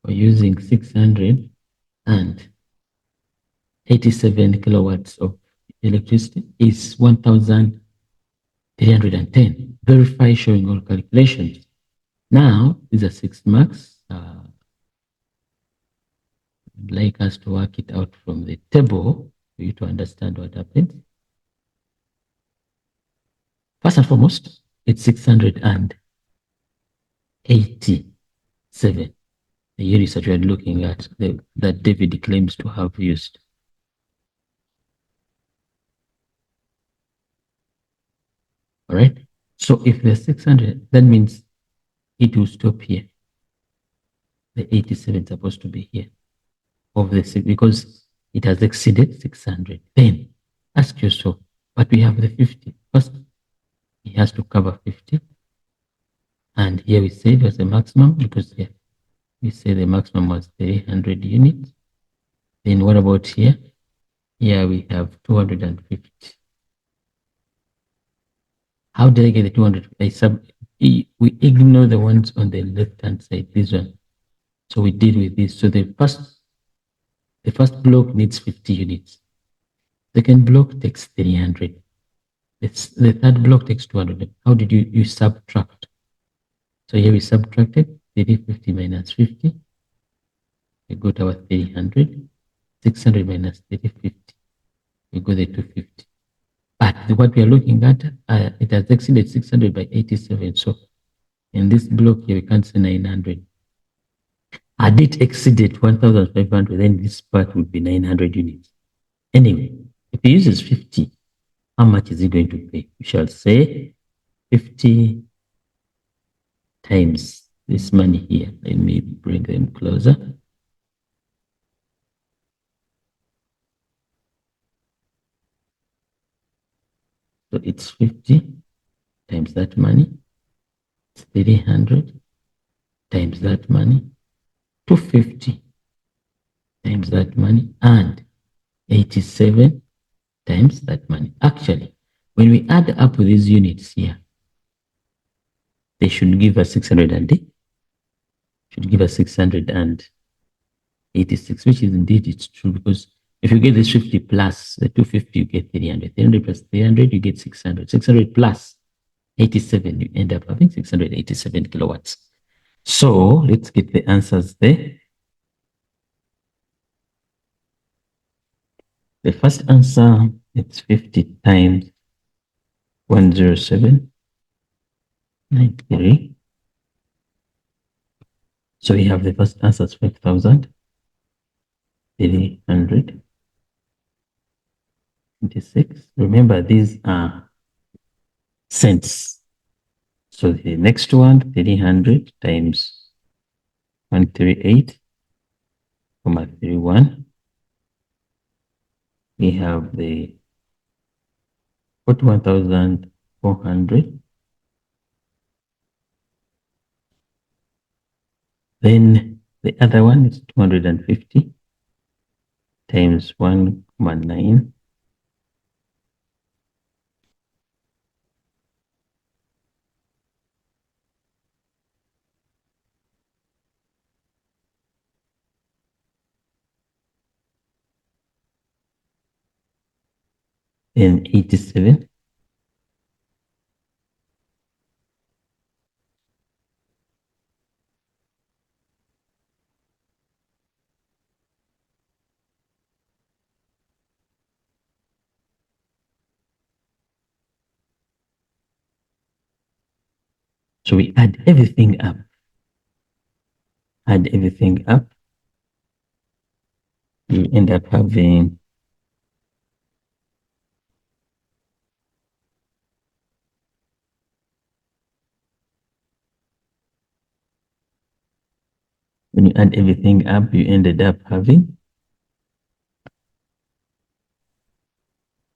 for using 687 kilowatts of electricity is 1,310. Verify showing all calculations. Now, these are 6 marks. I'd like us to work it out from the table for you to understand what happens. First and foremost, it's 687, the units that we are looking at, that David claims to have used. All right. So if there's 600, that means it will stop here. The 87 is supposed to be here of the because it has exceeded 600. Then ask yourself, but we have the 50. First, it has to cover 50. And here we say it was the maximum because here we say the maximum was 300 units. Then what about here? Here we have 250. How did I get the 200? We ignore the ones on the left-hand side, this one. So we deal with this. So the first block needs 50 units. Second block takes 300. The third block takes 200. How did you subtract? So here we subtracted 350 minus 50. We got our 300. 600 minus 350. We got the 250. But what we are looking at, it has exceeded 600 by 87. So in this block here, we can't say 900. Had it exceeded 1,500, then this part would be 900 units. Anyway, if he uses 50, how much is he going to pay? We shall say 50 times this money here. Let me bring them closer. So it's 50 times that money. It's 300 times that money. 250 times that money. And 87 times that money. Actually, when we add up these units here, they should give us 686, which is indeed it's true, because if you get this 50 plus the 250, you get 300. 300 plus 300, you get 600. 600 plus 87, you end up having 687 kilowatts. So let's get the answers there. The first answer, it's 50 times 107.93. So we have the first answer is 5,300. 26. Remember, these are cents. So the next one, 300 times 138.31. We have the 41,400. Then the other one is 250 times 1.9. And 87. So we add everything up. Add everything up. You end up having when you add everything up, you ended up having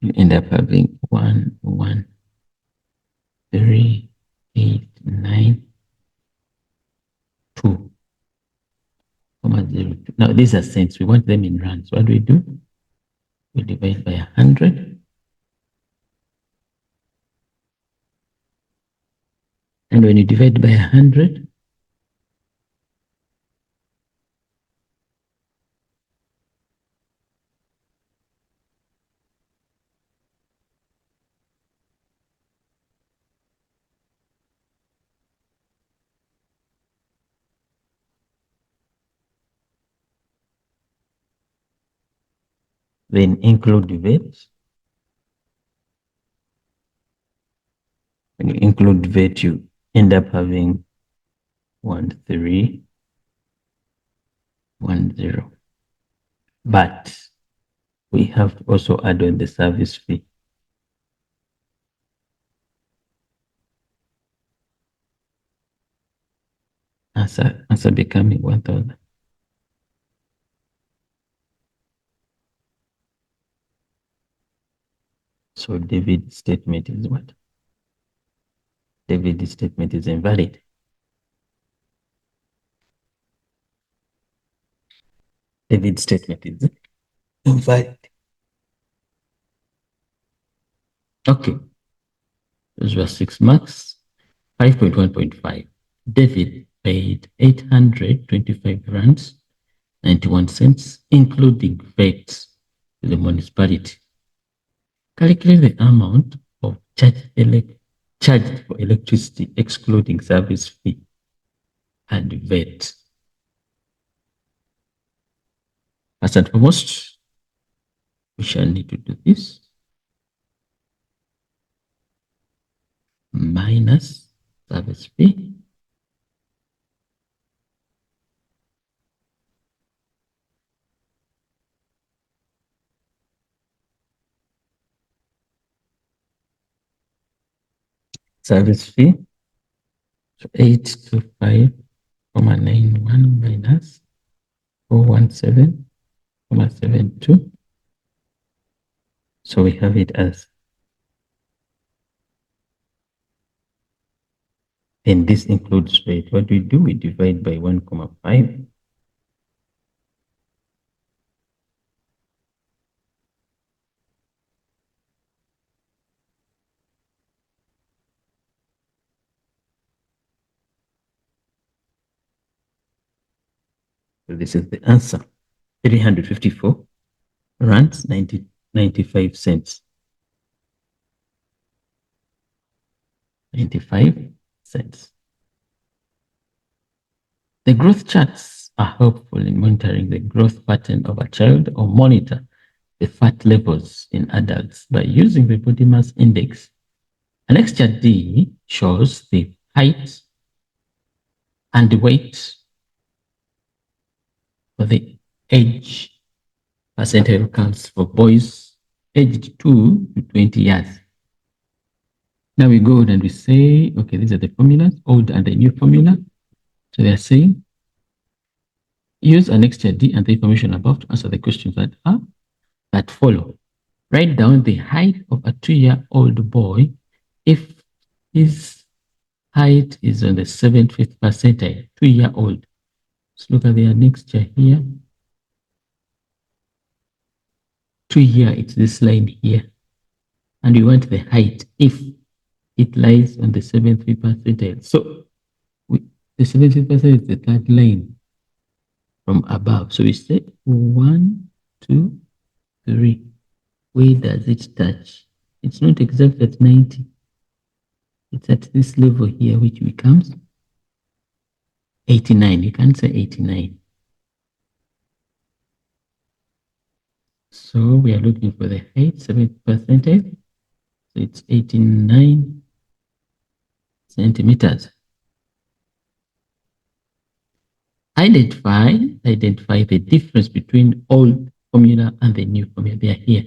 1,13892.02. Now these are cents. We want them in rands. What do? We divide by 100. And when you divide by 100, then include the VAT. When you include VAT, you end up having 1310. But we have to also add on the service fee. Answer becoming 1,000. So David's statement is what? David's statement is invalid. David's statement is invalid. Okay. Those were 6 marks. 5.1.5. David paid 825 rands 91 cents, including VAT to the municipality. Calculate the amount of charged for electricity, excluding service fee and VAT. First and foremost, we shall need to do this. Minus service fee service fee. So 825.91 minus 417.72. So we have it as, and this includes rate. What do? We divide by 1,5. So this is the answer. 354 rands 95 cents. 95 cents. The growth charts are helpful in monitoring the growth pattern of a child or monitor the fat levels in adults by using the body mass index. An extra D shows the height and the weight for the age percentile counts for boys aged 2 to 20 years. Now we go and we say, okay, these are the formulas, old and the new formula. So they are saying, use an extra D and the information above to answer the questions that follow. Write down the height of a 2-year-old boy if his height is on the 75th percentile, 2-year-old. Let's look at the mixture here. 2-year, it's this line here. And we want the height if it lies on the 75th percentile. So the 75th percentile is the third line from above. So we say 1, 2, 3. Where does it touch? It's not exact at 90. It's at this level here, which becomes 89. You can say 89. So we are looking for the height, 70th percentile. So it's 89 centimeters. Identify the difference between old formula and the new formula. They are here.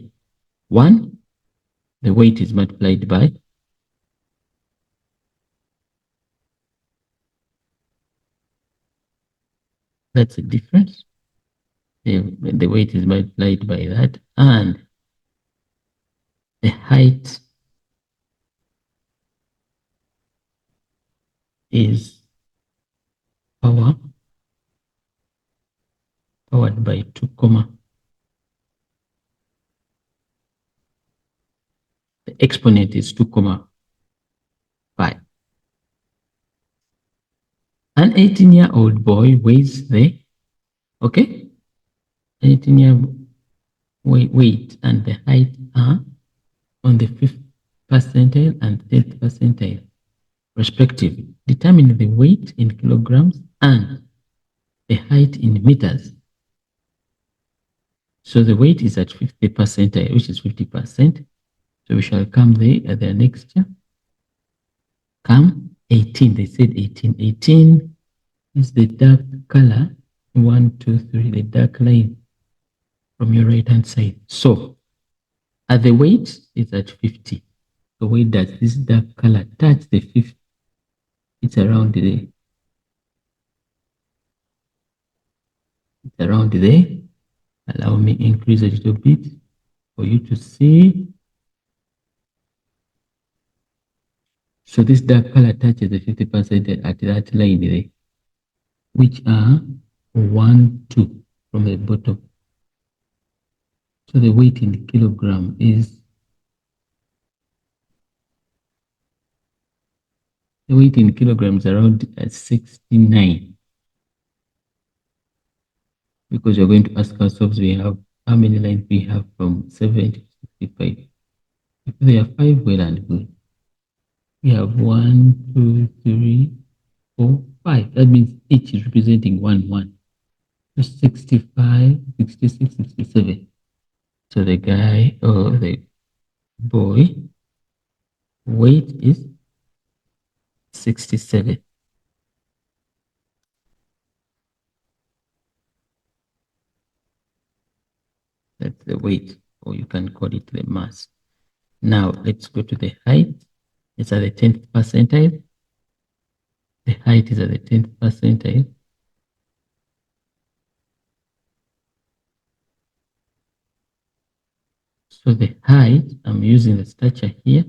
1, the weight is multiplied by. That's the difference. The weight is multiplied by that, and the height is powered by 2 comma. The exponent is 2 comma 5. An 18-year-old boy weighs the, okay, 18-year weight and the height are on the 5th percentile and 10th percentile, respectively. Determine the weight in kilograms and the height in meters. So the weight is at 50 percentile, which is 50%. So we shall come there at the next year. Come 18. They said 18. 18 is the dark color. 1, 2, 3, the dark line from your right hand side. So at the weight is at 50. So where does this dark color touch the 50? It's around there. It's around there. Allow me increase a little bit for you to see. So this dark color touches the 50% at that line there, which are 1, 2 from the bottom. So the weight in kilogram is, the weight in kilograms around 69. Because you're going to ask ourselves, we have how many lines we have from 7 to 65. If there are 5, well and good. We have 1, 2, 3, 4, 5. That means each is representing 1, 1. So 65, 66, 67. So the guy or the boy weight is 67. That's the weight, or you can call it the mass. Now let's go to the height. It's at the 10th percentile. The height is at the 10th percentile. So the height, I'm using the stature here,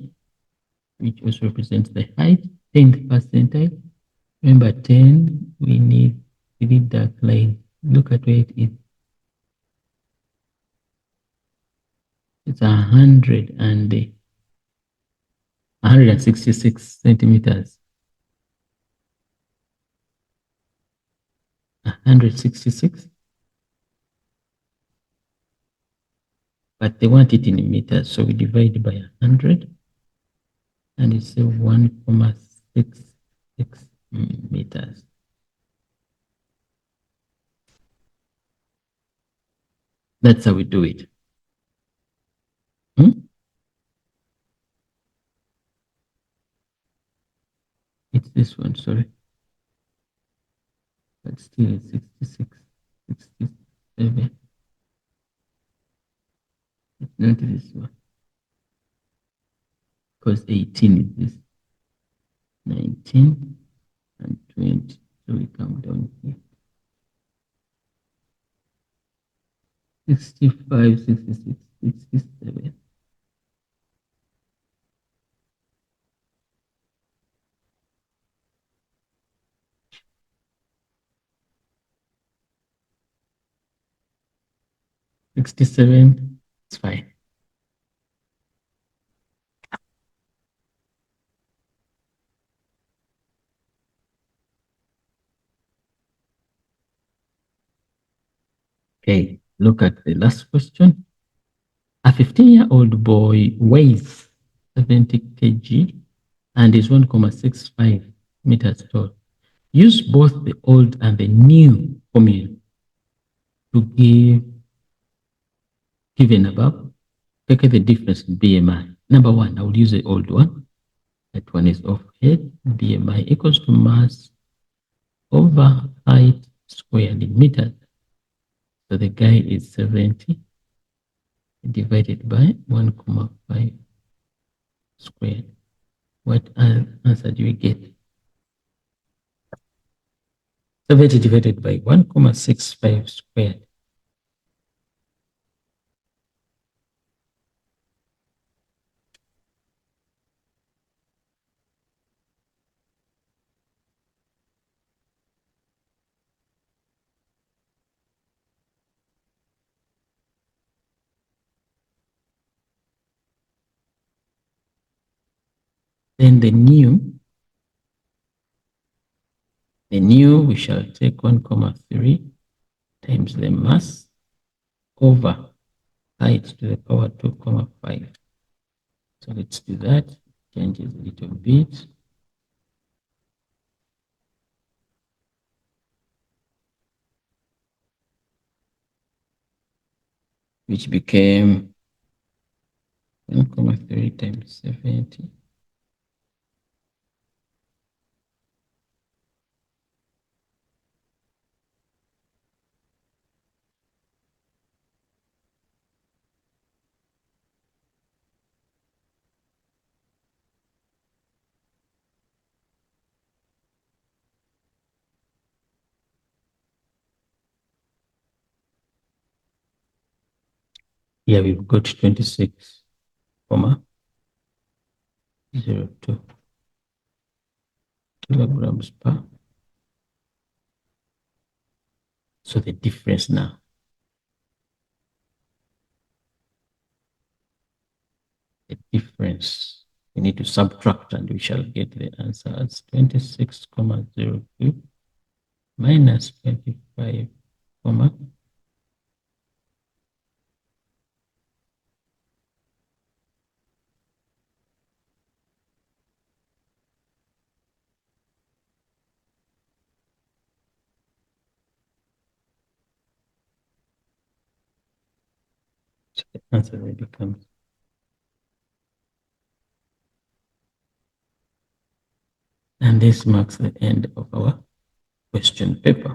which also represents the height, 10th percentile. Remember 10, we need dark line. Look at where it is. It's 166 centimeters. 166. But they want it in meters, so we divide by 100, and it's 1,66 meters. That's how we do it. It's this one, sorry. But still, it's 66, 67. not this one. Because 18 is this. 19 and 20. So we come down here. 65, 66, 67. 67, it's fine. Okay, look at the last question. A 15-year-old boy weighs 70 kg and is 1.65 meters tall. Use both the old and the new formula to given above. Look at the difference in BMI. Number one, I will use the old one. That one is off head. BMI equals to mass over height squared in meters. So the guy is 70 divided by 1.5 squared. What answer do we get? 70 divided by 1.65 squared. Then the new we shall take 1.3 times the mass over height to the power 2.5. So let's do that. Changes a little bit. Which became 1.3 times 70. Here we've got 26, 02 kilograms per. So the difference now. The difference. We need to subtract and we shall get the answer as 26,02 minus 25, so the answer becomes. And this marks the end of our question paper.